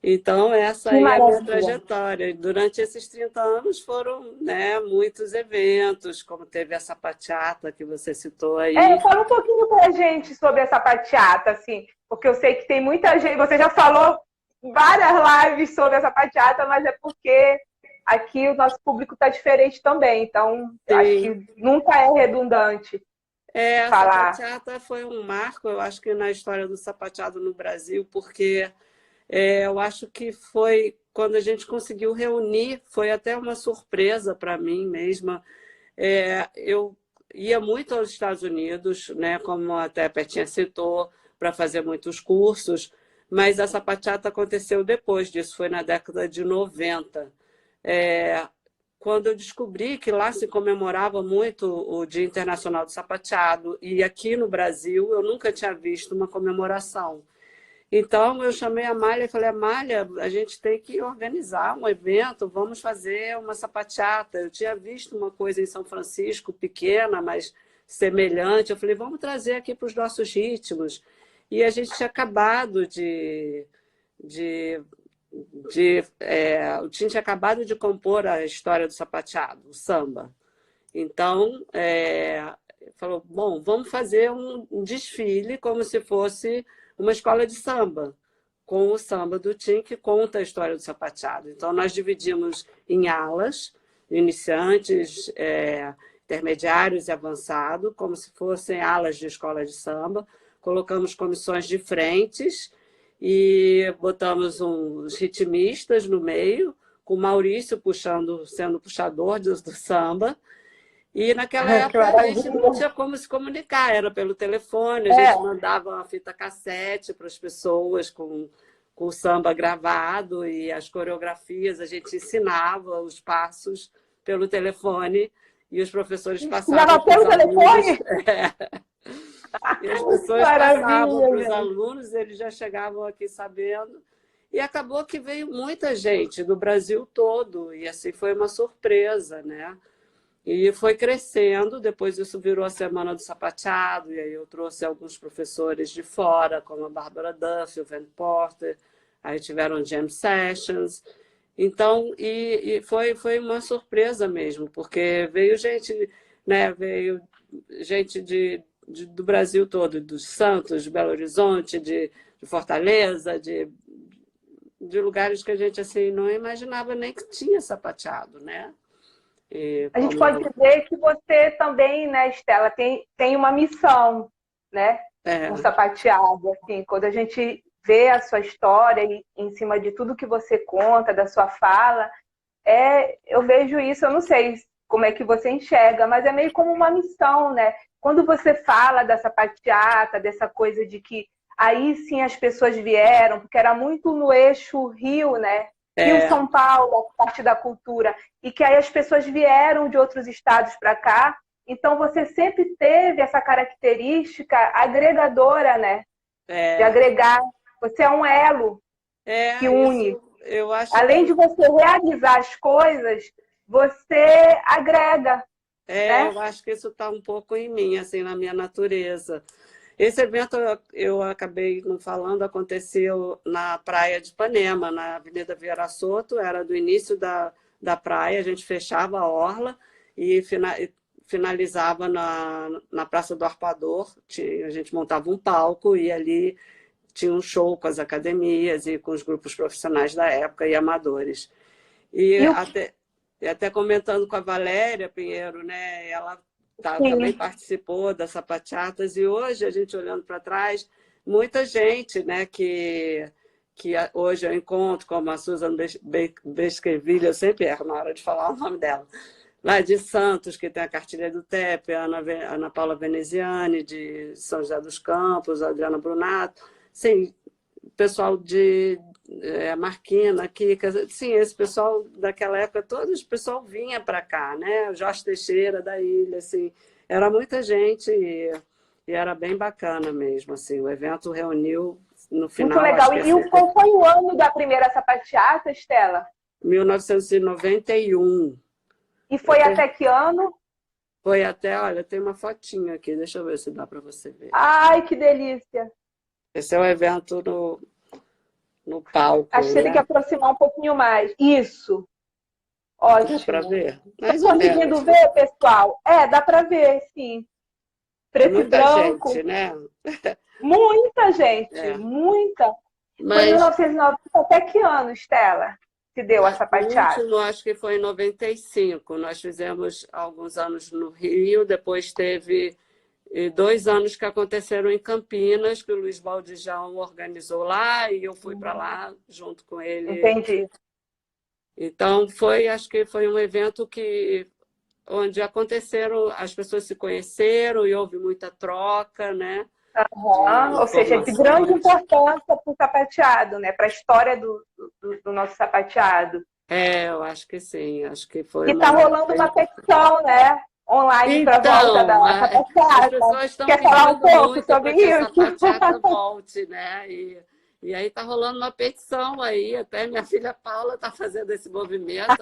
Speaker 3: Então, essa
Speaker 1: Que
Speaker 3: aí é a minha
Speaker 1: maravilha.
Speaker 3: trajetória. Durante esses 30 anos foram, né, muitos eventos, como teve a Sapateata, que você citou aí.
Speaker 1: Fala um pouquinho pra gente sobre essa patiata, assim, porque eu sei que tem muita gente, você já falou várias lives sobre essa patiata, mas é porque aqui o nosso público está diferente também, então acho
Speaker 3: Sim.
Speaker 1: que nunca é redundante
Speaker 3: A
Speaker 1: falar.
Speaker 3: Sapateata foi um marco, eu acho que na história do sapateado no Brasil, porque eu acho que foi quando a gente conseguiu reunir, foi até uma surpresa para mim mesma. Eu ia muito aos Estados Unidos, né, como até a Petinha citou, para fazer muitos cursos, mas a sapateata aconteceu depois disso, foi na década de 90. É, Quando eu descobri que lá se comemorava muito o Dia Internacional do Sapateado, e aqui no Brasil eu nunca tinha visto uma comemoração. Então, eu chamei a Malha e falei, Malha, a gente tem que organizar um evento, vamos fazer uma sapateata. Eu tinha visto uma coisa em São Francisco, pequena, mas semelhante. Eu falei, vamos trazer aqui para os nossos ritmos. E a gente tinha acabado de, o Tim tinha acabado de compor a história do sapateado, o samba. Então, falou, bom, vamos fazer um desfile como se fosse uma escola de samba, com o samba do Tim, que conta a história do sapateado. Então, nós dividimos em alas, iniciantes, intermediários e avançado, como se fossem alas de escola de samba. Colocamos comissões de frentes e botamos uns ritmistas no meio, com o Maurício sendo puxador do samba. E naquela época a gente não tinha como se comunicar, era pelo telefone, a gente mandava uma fita cassete para as pessoas com o samba gravado e as coreografias, a gente ensinava os passos pelo telefone e os professores passavam para os alunos. E as pessoas passavam para os alunos, eles já chegavam aqui sabendo. E acabou que veio muita gente do Brasil todo, e assim foi uma surpresa, né? E foi crescendo, depois isso virou a Semana do Sapateado, e aí eu trouxe alguns professores de fora, como a Bárbara Duff, o Van Porter, aí tiveram jam sessions. Então, foi uma surpresa mesmo, porque veio gente, né, do Brasil todo, dos Santos, de Belo Horizonte, de Fortaleza, de lugares que a gente assim, não imaginava nem que tinha sapateado, né?
Speaker 1: A gente pode dizer que você também, né, Estela, tem uma missão, né, no sapateado. Assim, quando a gente vê a sua história e em cima de tudo que você conta, da sua fala, eu vejo isso, eu não sei como é que você enxerga, mas é meio como uma missão, né? Quando você fala da sapateata, dessa coisa de que aí sim as pessoas vieram, porque era muito no eixo Rio, né? Rio-São Paulo, a parte da cultura, e que aí as pessoas vieram de outros estados para cá, então você sempre teve essa característica agregadora, né? De agregar, você é um elo que une.
Speaker 3: Isso, eu acho
Speaker 1: Além de você realizar as coisas, você agrega. Né?
Speaker 3: Eu acho que isso está um pouco em mim, assim, na minha natureza. Esse evento, eu acabei não falando, aconteceu na praia de Ipanema, na Avenida Vieira Soto, era do início da praia, a gente fechava a orla e finalizava na Praça do Arpoador, a gente montava um palco e ali tinha um show com as academias e com os grupos profissionais da época e amadores. Até comentando com a Valéria Pinheiro, né, ela também participou das sapateatas, e hoje, a gente olhando para trás, muita gente, né, que hoje eu encontro, como a Susan Baskerville, eu sempre erro na hora de falar o nome dela, lá de Santos, que tem a cartilha do TEP, a Ana Paula Veneziani, de São José dos Campos, a Adriana Brunato, sim, pessoal de Marquina aqui, sim, esse pessoal daquela época, todo esse pessoal vinha para cá, né? O Jorge Teixeira da ilha, assim, era muita gente e era bem bacana mesmo, assim, o evento reuniu no final.
Speaker 1: Muito legal. E qual foi o ano da primeira sapateata, Estela?
Speaker 3: 1991.
Speaker 1: E foi até que ano?
Speaker 3: Foi até, olha, tem uma fotinha aqui, deixa eu ver se dá para você ver.
Speaker 1: Ai, que delícia!
Speaker 3: Esse é o evento no palco.
Speaker 1: Acho que você tem que aproximar um pouquinho mais. Isso. Ótimo.
Speaker 3: Dá para ver?
Speaker 1: Está conseguindo ver, pessoal? Dá para ver, sim. Preto e branco.
Speaker 3: Gente, né?
Speaker 1: Muita gente, muita. Mas... Foi em 1990, até que ano, Estela, que deu a sapateada?
Speaker 3: O último, acho que foi em 95. Nós fizemos alguns anos no Rio, depois teve 2 anos que aconteceram em Campinas, que o Luiz Baldijão organizou lá, e eu fui para lá junto com ele.
Speaker 1: Entendi.
Speaker 3: Então, acho que foi um evento onde aconteceram, as pessoas se conheceram e houve muita troca, né?
Speaker 1: Ou seja, de grande importância para o sapateado, né? Para a história do nosso sapateado.
Speaker 3: Eu acho que sim, acho que foi.
Speaker 1: E está rolando uma petição, né? Online para a volta da sapateada.
Speaker 3: As pessoas estão
Speaker 1: Quer falar um pouco sobre isso?
Speaker 3: Que a sapateada volte, né? E aí está rolando uma petição aí, até minha filha Paula está fazendo esse movimento.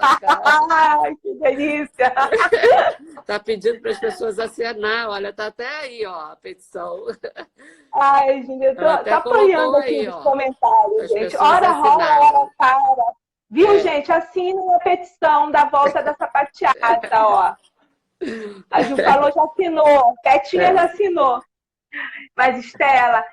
Speaker 1: Ai, que delícia!
Speaker 3: Está pedindo para as pessoas assinar, olha, está até aí, ó, a petição.
Speaker 1: Ai, gente, eu tô apoiando aqui nos comentários, gente. Hora rola, hora para. Viu, gente? Assinem a petição da volta da sapateada, ó. A Ju falou, já assinou. Petinha já assinou. Mas, Estela,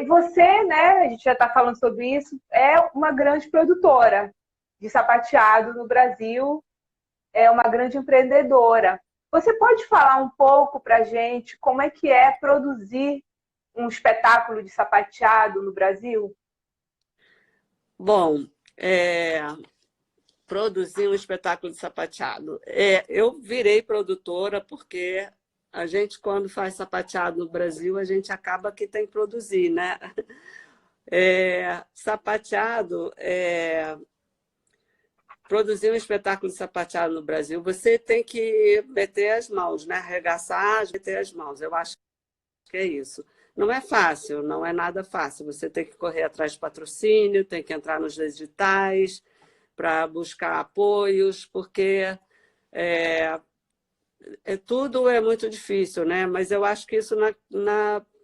Speaker 1: você, né, a gente já está falando sobre isso, é uma grande produtora de sapateado no Brasil, é uma grande empreendedora. Você pode falar um pouco para a gente como é que é produzir um espetáculo de sapateado no Brasil?
Speaker 3: Bom, produzir um espetáculo de sapateado. Eu virei produtora porque a gente, quando faz sapateado no Brasil, a gente acaba que tem que produzir, né? Sapateado, produzir um espetáculo de sapateado no Brasil, você tem que meter as mãos, né? Arregaçar, meter as mãos. Eu acho que é isso. Não é fácil, não é nada fácil. Você tem que correr atrás de patrocínio, tem que entrar nos editais para buscar apoios, porque tudo é muito difícil, né? Mas eu acho que isso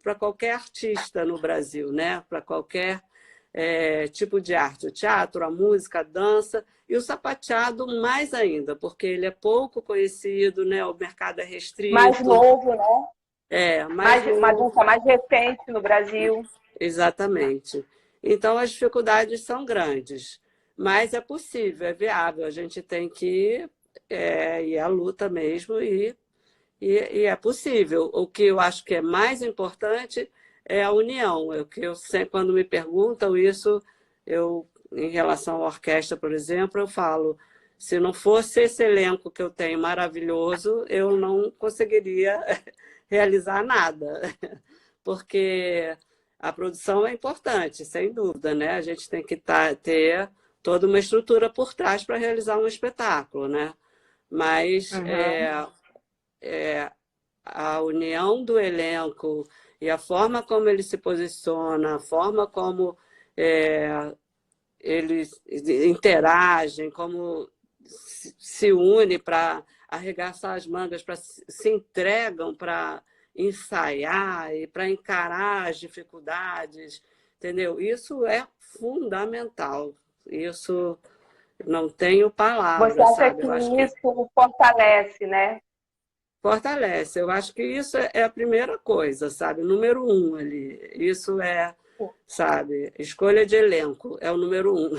Speaker 3: para qualquer artista no Brasil, né? Para qualquer tipo de arte, o teatro, a música, a dança, e o sapateado mais ainda, porque ele é pouco conhecido, né? O mercado é
Speaker 1: Mais
Speaker 3: restrito.
Speaker 1: novo, né?
Speaker 3: Mais
Speaker 1: Uma
Speaker 3: novo.
Speaker 1: dança mais recente no Brasil.
Speaker 3: Exatamente. Então, as dificuldades são grandes, mas é possível, é viável. A gente tem que ir à luta mesmo e é possível. O que eu acho que é mais importante é a união. É o que eu sempre, quando me perguntam isso, em relação à orquestra, por exemplo, eu falo, se não fosse esse elenco que eu tenho maravilhoso, eu não conseguiria realizar nada, porque a produção é importante, sem dúvida, né? A gente tem que ter toda uma estrutura por trás para realizar um espetáculo, né? Mas a união do elenco e a forma como ele se posiciona, a forma como eles interagem, como se une para arregaçar as mangas, se entregam para ensaiar e para encarar as dificuldades, entendeu? Isso é fundamental. Isso não tenho
Speaker 1: Você
Speaker 3: palavras,
Speaker 1: acha
Speaker 3: sabe?
Speaker 1: que
Speaker 3: Eu acho que
Speaker 1: isso fortalece, né?
Speaker 3: fortalece. Eu acho que isso é a primeira coisa, sabe? O número um ali. Isso sabe, escolha de elenco é o número um.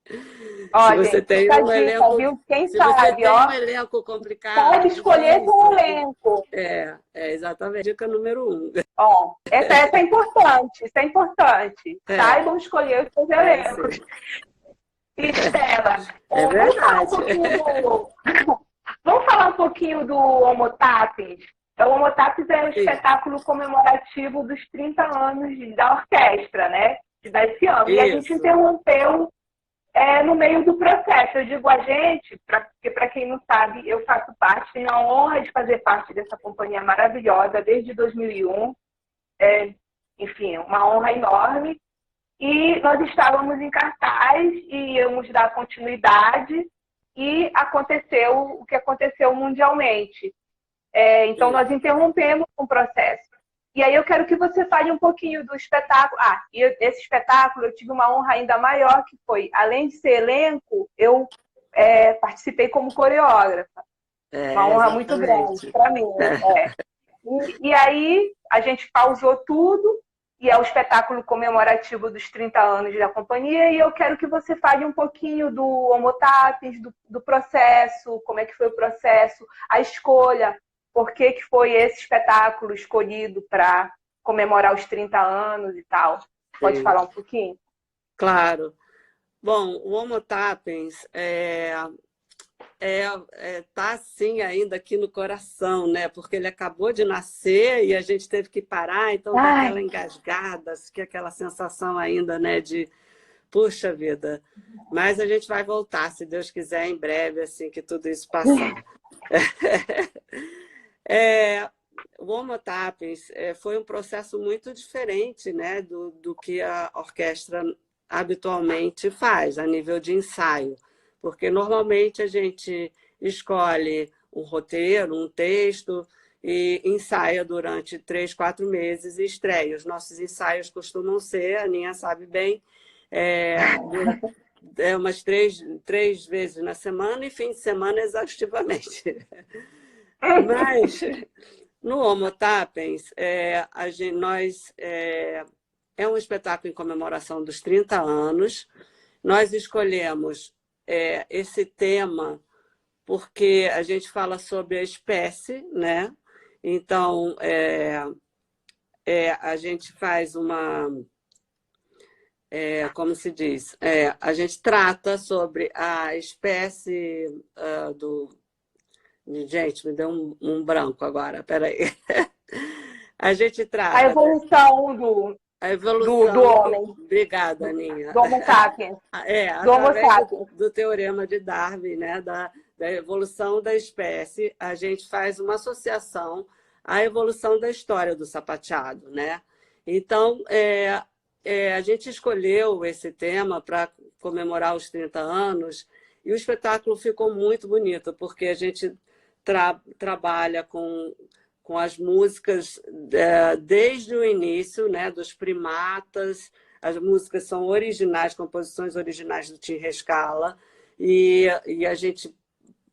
Speaker 3: Se
Speaker 1: Ó,
Speaker 3: você
Speaker 1: gente,
Speaker 3: tem
Speaker 1: fica a
Speaker 3: um
Speaker 1: dica,
Speaker 3: elenco,
Speaker 1: viu? Quem
Speaker 3: se você
Speaker 1: sabe,
Speaker 3: tem um
Speaker 1: ó,
Speaker 3: elenco complicado,
Speaker 1: pode escolher com o
Speaker 3: difícil,
Speaker 1: elenco.
Speaker 3: é exatamente dica número um.
Speaker 1: Ó, essa é importante, isso é importante.
Speaker 3: É,
Speaker 1: Saibam escolher os seus elencos.
Speaker 3: sim.
Speaker 1: E, Estela,
Speaker 3: É
Speaker 1: vamos falar um
Speaker 3: verdade.
Speaker 1: pouquinho do, vamos falar um pouquinho do Homotaps. O Homotaps é um
Speaker 3: Sim,
Speaker 1: espetáculo comemorativo dos 30 anos da orquestra, né? Desse ano. E a gente
Speaker 3: isso.
Speaker 1: interrompeu no meio do processo. Eu digo a gente, porque para quem não sabe, eu faço parte, tenho a honra de fazer parte dessa companhia maravilhosa desde 2001. Enfim, uma honra enorme. E nós estávamos em cartaz e íamos dar continuidade e aconteceu o que aconteceu mundialmente. Então, nós interrompemos o processo. E aí eu quero que você fale um pouquinho do espetáculo. E esse espetáculo eu tive uma honra ainda maior, que foi, além de ser elenco, eu participei como coreógrafa. Uma honra muito grande
Speaker 3: Exatamente.
Speaker 1: para mim.
Speaker 3: É,
Speaker 1: E aí a gente pausou tudo, e é o espetáculo comemorativo dos 30 anos da companhia, e eu quero que você fale um pouquinho do Homotaps, do processo, como é que foi o processo, a escolha, por que foi esse espetáculo escolhido para comemorar os 30 anos e tal. Pode
Speaker 3: sim,
Speaker 1: falar um pouquinho?
Speaker 3: claro. Bom, o Homo Sapiens tá assim ainda aqui no coração, né? Porque ele acabou de nascer e a gente teve que parar, então dá
Speaker 1: Ai,
Speaker 3: aquela engasgada, que é aquela sensação ainda, né? De puxa vida. Mas a gente vai voltar, se Deus quiser, em breve, assim que tudo isso passar. O Homo Sapiens foi um processo muito diferente, né, do que a orquestra habitualmente faz a nível de ensaio, porque normalmente a gente escolhe um roteiro, um texto e ensaia durante 3, 4 meses e estreia. Os nossos ensaios costumam ser, a Aninha sabe bem, umas três vezes na semana e fim de semana exaustivamente. Mas no Homo Sapiens, é um espetáculo em comemoração dos 30 anos. Nós escolhemos esse tema porque a gente fala sobre a espécie, né? Então, a gente faz como se diz? A gente trata sobre a espécie do... Gente, me deu um branco agora, peraí. A gente trata...
Speaker 1: A evolução do
Speaker 3: A evolução
Speaker 1: homem.
Speaker 3: Obrigada, Aninha.
Speaker 1: Do Homo sapiens.
Speaker 3: Do Homo sapiens. Do teorema de Darwin, né? Da evolução da espécie, a gente faz uma associação à evolução da história do sapateado, né? Então, a gente escolheu esse tema para comemorar os 30 anos e o espetáculo ficou muito bonito, porque a gente trabalha com as músicas desde o início, né, dos primatas. As músicas são originais, composições originais do Tim Rescala, e a gente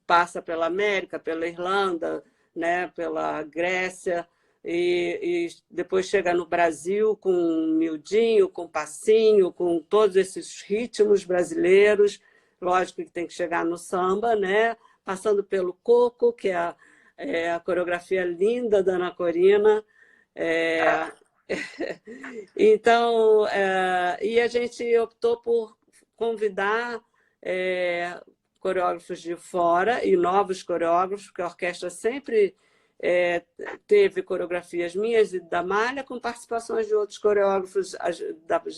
Speaker 3: passa pela América, pela Irlanda, né, pela Grécia, e depois chega no Brasil com miudinho, com passinho, com todos esses ritmos brasileiros. Lógico que tem que chegar no samba, né, passando pelo coco, que é a coreografia linda da Ana Corina. Então, e a gente optou por convidar coreógrafos de fora e novos coreógrafos, porque a orquestra sempre teve coreografias minhas e da Malha, com participações de outros coreógrafos.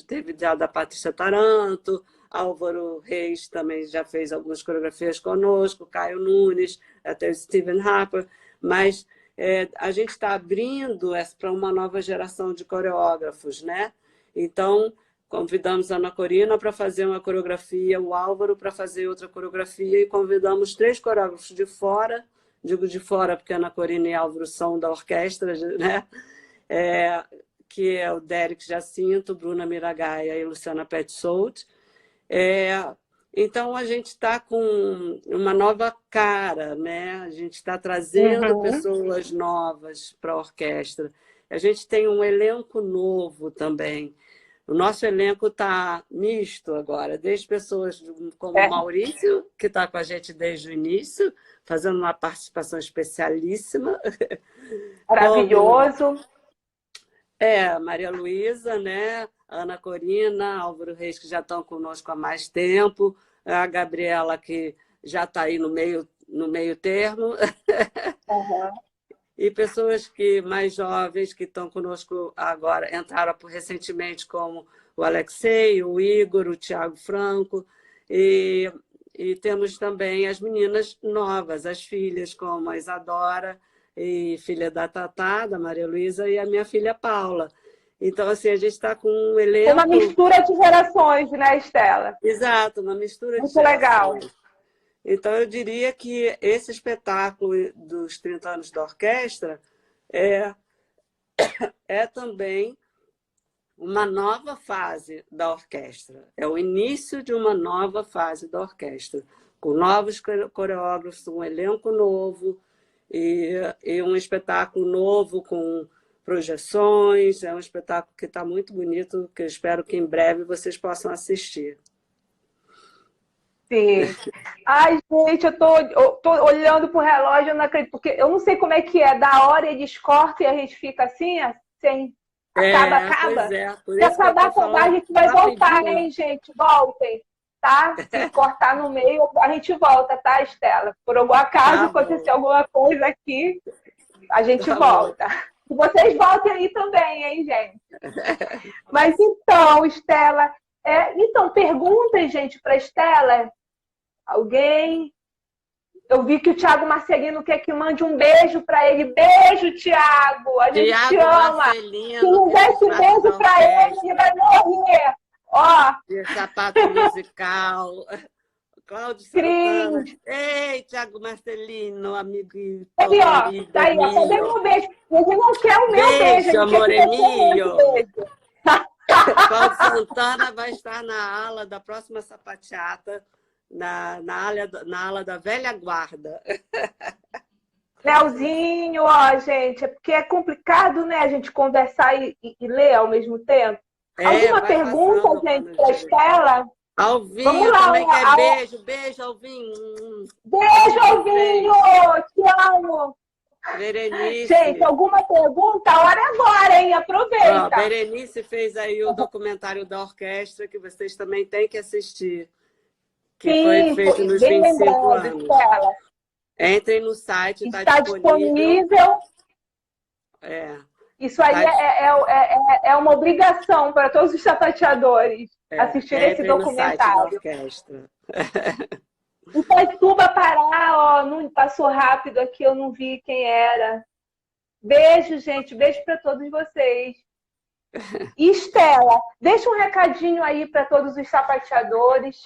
Speaker 3: Teve já da Patrícia Taranto, Álvaro Reis também já fez algumas coreografias conosco, Caio Nunes, até o Stephen Harper, mas a gente está abrindo para uma nova geração de coreógrafos, né? Então, convidamos a Ana Corina para fazer uma coreografia, o Álvaro para fazer outra coreografia, e convidamos 3 coreógrafos de fora, digo de fora porque a Ana Corina e Álvaro são da orquestra, né? Que é o Derek Jacinto, Bruna Miragaia e Luciana Petzold. Então, a gente está com uma nova cara, né? A gente está trazendo pessoas novas para a orquestra. A gente tem um elenco novo também. O nosso elenco está misto agora, desde pessoas como o Maurício, que está com a gente desde o início, fazendo uma participação especialíssima.
Speaker 1: Maravilhoso.
Speaker 3: Maria Luísa, né? Ana Corina, Álvaro Reis, que já estão conosco há mais tempo, a Gabriela, que já está aí no meio termo, e pessoas mais jovens que estão conosco agora, entraram recentemente, como o Alexei, o Igor, o Tiago Franco, e temos também as meninas novas, as filhas, como a Isadora, e filha da Tatá, da Maria Luísa, e a minha filha Paula. Então, assim, a gente está com um elenco...
Speaker 1: Uma mistura de gerações, né, Estela?
Speaker 3: Exato, uma mistura de
Speaker 1: gerações. Muito legal.
Speaker 3: Então, eu diria que esse espetáculo dos 30 anos da orquestra é também uma nova fase da orquestra. É o início de uma nova fase da orquestra, com novos coreógrafos, um elenco novo e um espetáculo novo com projeções. É um espetáculo que está muito bonito, que eu espero que em breve vocês possam assistir.
Speaker 1: Sim. Ai, gente, eu tô olhando pro relógio, eu não acredito, porque eu não sei como é que é, da hora eles cortam e a gente fica assim, acaba.
Speaker 3: Por
Speaker 1: Se acabar, a gente vai voltar,
Speaker 3: rapidinho.
Speaker 1: hein, gente? Voltem, tá? Se cortar no meio, a gente volta, tá, Estela? Por algum acaso acontecer alguma coisa aqui, a gente volta. E vocês voltem aí também, hein, gente? Mas então, Estela... Então, perguntem, gente, para Estela. Alguém? Eu vi que o Thiago Marcelino quer que mande um beijo para ele. Beijo, Thiago! A gente te ama! Se não der esse beijo para ele, ele vai morrer! Ó!
Speaker 3: De sapato musical. Cláudio Santana. Ei, Thiago Marcelino, amigo.
Speaker 1: Aí, ó. Tá aí, ó. Cadê meu beijo? Ele não quer o meu beijo.
Speaker 3: Amor mio. Cláudio Santana vai estar na ala da próxima sapateata, na ala da velha guarda.
Speaker 1: Leozinho, ó, gente, é porque é complicado, né, a gente conversar e ler ao mesmo tempo. Alguma pergunta, gente, para a Estela? Vamos
Speaker 3: Alvinho
Speaker 1: lá,
Speaker 3: também quer beijo. Beijo, Alvinho.
Speaker 1: beijo, Alvinho! Te amo! Gente,
Speaker 3: Berenice.
Speaker 1: alguma pergunta? A hora é agora, hein?
Speaker 3: Ó,
Speaker 1: Aproveita!
Speaker 3: Berenice fez aí o documentário da orquestra, que vocês também têm que assistir, que foi
Speaker 1: Sim,
Speaker 3: feito nos
Speaker 1: bem
Speaker 3: 25
Speaker 1: lembrado,
Speaker 3: anos.
Speaker 1: Estela.
Speaker 3: Entrem no site, está
Speaker 1: Está
Speaker 3: disponível.
Speaker 1: disponível.
Speaker 3: É,
Speaker 1: Isso aí
Speaker 3: tá,
Speaker 1: é uma obrigação para todos os sapateadores assistir esse
Speaker 3: entrem no site da
Speaker 1: documentário.
Speaker 3: orquestra.
Speaker 1: Itaituba, Pará, ó, não, passou rápido aqui, eu não vi quem era. Beijo, gente. Beijo para todos vocês. E Estela, deixa um recadinho aí para todos os sapateadores.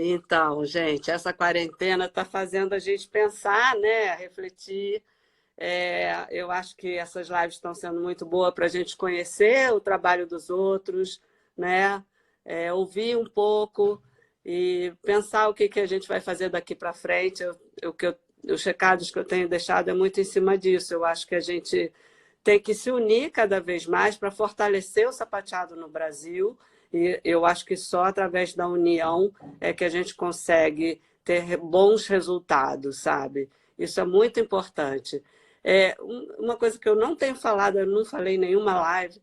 Speaker 3: Então, gente, essa quarentena está fazendo a gente pensar, né, refletir. Eu acho que essas lives estão sendo muito boas para a gente conhecer o trabalho dos outros, né? Ouvir um pouco e pensar o que a gente vai fazer daqui para frente. Os recados que eu tenho deixado é muito em cima disso. Eu acho que a gente tem que se unir cada vez mais para fortalecer o sapateado no Brasil. E eu acho que só através da união é que a gente consegue ter bons resultados, sabe? Isso é muito importante. Uma coisa que eu não tenho falado, eu não falei em nenhuma live,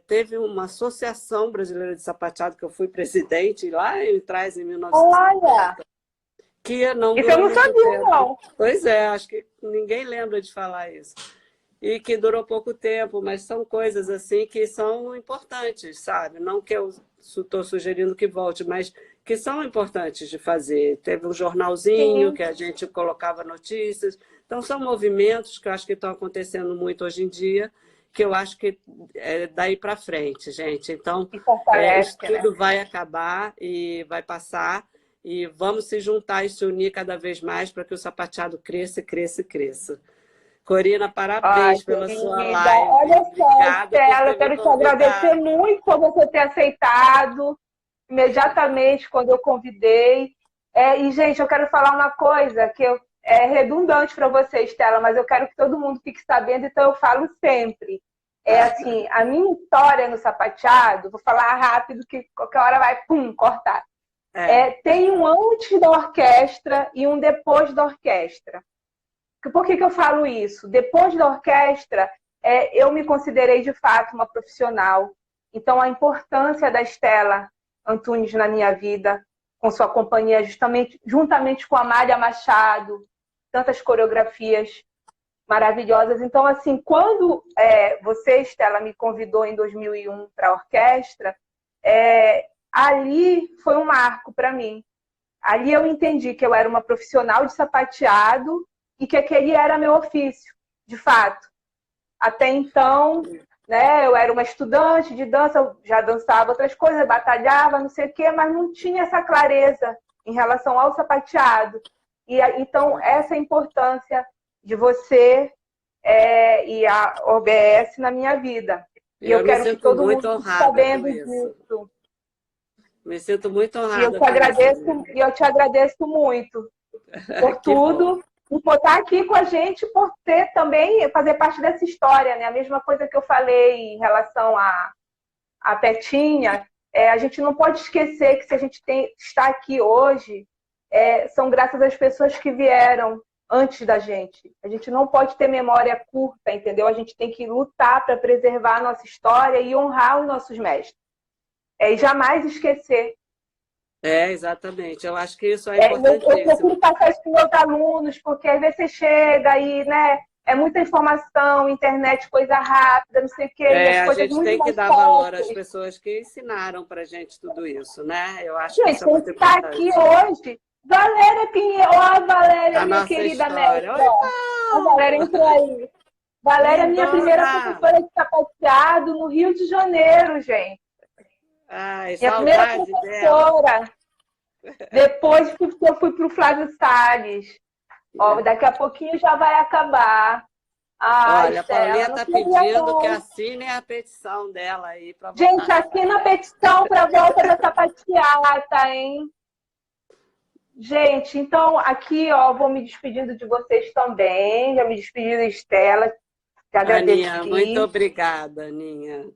Speaker 3: teve uma associação brasileira de sapateado que eu fui presidente lá em 1950,
Speaker 1: Olha,
Speaker 3: que não
Speaker 1: isso eu
Speaker 3: durou
Speaker 1: não
Speaker 3: muito
Speaker 1: sabia,
Speaker 3: tempo.
Speaker 1: não.
Speaker 3: Pois acho que ninguém lembra de falar isso. E que durou pouco tempo, mas são coisas assim que são importantes, sabe? Não que eu estou sugerindo que volte, mas que são importantes de fazer. Teve um jornalzinho
Speaker 1: Sim.
Speaker 3: que a gente colocava notícias. Então, são movimentos que eu acho que estão acontecendo muito hoje em dia, que eu acho que é daí para frente, gente. Então,
Speaker 1: E fortalece,
Speaker 3: isso
Speaker 1: né?
Speaker 3: tudo vai acabar e vai passar, e vamos se juntar e se unir cada vez mais para que o sapateado cresça, cresça, cresça. Corina,
Speaker 1: Ai,
Speaker 3: parabéns pela sua
Speaker 1: querida,
Speaker 3: live.
Speaker 1: olha só,
Speaker 3: Obrigado por
Speaker 1: Estela,
Speaker 3: ter
Speaker 1: eu
Speaker 3: me
Speaker 1: quero te agradecer
Speaker 3: convidado.
Speaker 1: muito por você ter aceitado imediatamente quando eu convidei. E, gente, eu quero falar uma coisa é redundante para você, Estela, mas eu quero que todo mundo fique sabendo, então eu falo sempre. É assim, a minha história no sapateado, vou falar rápido que qualquer hora vai, pum, cortar. Tem um antes da orquestra e um depois da orquestra. Por que eu falo isso? Depois da orquestra, eu me considerei de fato uma profissional. Então, a importância da Estela Antunes na minha vida, com sua companhia, juntamente com a Mária Machado, tantas coreografias maravilhosas. Então, assim, quando você, Estela, me convidou em 2001 para a orquestra, ali foi um marco para mim. Ali eu entendi que eu era uma profissional de sapateado e que aquele era meu ofício, de fato. Até então, né, eu era uma estudante de dança, eu já dançava outras coisas, batalhava, não sei o quê, mas não tinha essa clareza em relação ao sapateado. Então, essa é a importância de você e a OBS na minha vida. E eu
Speaker 3: me
Speaker 1: quero que
Speaker 3: sinto
Speaker 1: todo
Speaker 3: muito
Speaker 1: mundo fique
Speaker 3: honrada
Speaker 1: sabendo
Speaker 3: com isso.
Speaker 1: disso.
Speaker 3: Me sinto muito
Speaker 1: E eu
Speaker 3: honrada
Speaker 1: te
Speaker 3: por isso.
Speaker 1: agradeço, muito por
Speaker 3: Que bom.
Speaker 1: tudo e por estar aqui com a gente, por ter também, fazer parte dessa história, né? A mesma coisa que eu falei em relação à Petinha, a gente não pode esquecer que se a gente está aqui hoje, são graças às pessoas que vieram antes da gente. A gente não pode ter memória curta, entendeu? A gente tem que lutar para preservar a nossa história e honrar os nossos mestres. E jamais esquecer.
Speaker 3: Exatamente. Eu acho que isso é
Speaker 1: Eu
Speaker 3: importantíssimo.
Speaker 1: procuro passar isso para os meus alunos, porque às vezes você chega aí, né? É muita informação, internet, coisa rápida, não sei o quê. E as
Speaker 3: A
Speaker 1: coisas
Speaker 3: gente
Speaker 1: muito
Speaker 3: tem que
Speaker 1: mais
Speaker 3: dar valor às
Speaker 1: fáceis.
Speaker 3: pessoas que ensinaram para a gente tudo isso, né? Eu acho que
Speaker 1: Gente,
Speaker 3: isso é
Speaker 1: quem
Speaker 3: muito
Speaker 1: está
Speaker 3: importante.
Speaker 1: aqui hoje, Valéria Pinheiro, ó, a Valéria,
Speaker 3: A
Speaker 1: minha
Speaker 3: nossa
Speaker 1: querida
Speaker 3: história.
Speaker 1: mestra.
Speaker 3: Oi,
Speaker 1: A Valéria
Speaker 3: Paulo!
Speaker 1: entrou aí. Valéria é minha primeira
Speaker 3: Lindona!
Speaker 1: professora de sapateado no Rio de Janeiro, gente.
Speaker 3: Ai,
Speaker 1: Minha primeira
Speaker 3: saudade dela.
Speaker 1: professora. Depois que eu fui para o Flávio Salles. Ó, daqui a pouquinho já vai acabar.
Speaker 3: Olha, a
Speaker 1: Estela,
Speaker 3: Paulinha
Speaker 1: não
Speaker 3: está
Speaker 1: queria,
Speaker 3: pedindo que
Speaker 1: não.
Speaker 3: assinem a petição dela aí para voltar.
Speaker 1: Gente, assina a petição para a volta da sapateata, hein? Gente, então aqui, ó, vou me despedindo de vocês também. Já me despedi da Estela. Te
Speaker 3: Aninha,
Speaker 1: agradeci.
Speaker 3: muito obrigada, Aninha.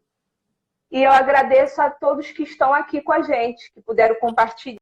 Speaker 1: E eu agradeço a todos que estão aqui com a gente, que puderam compartilhar.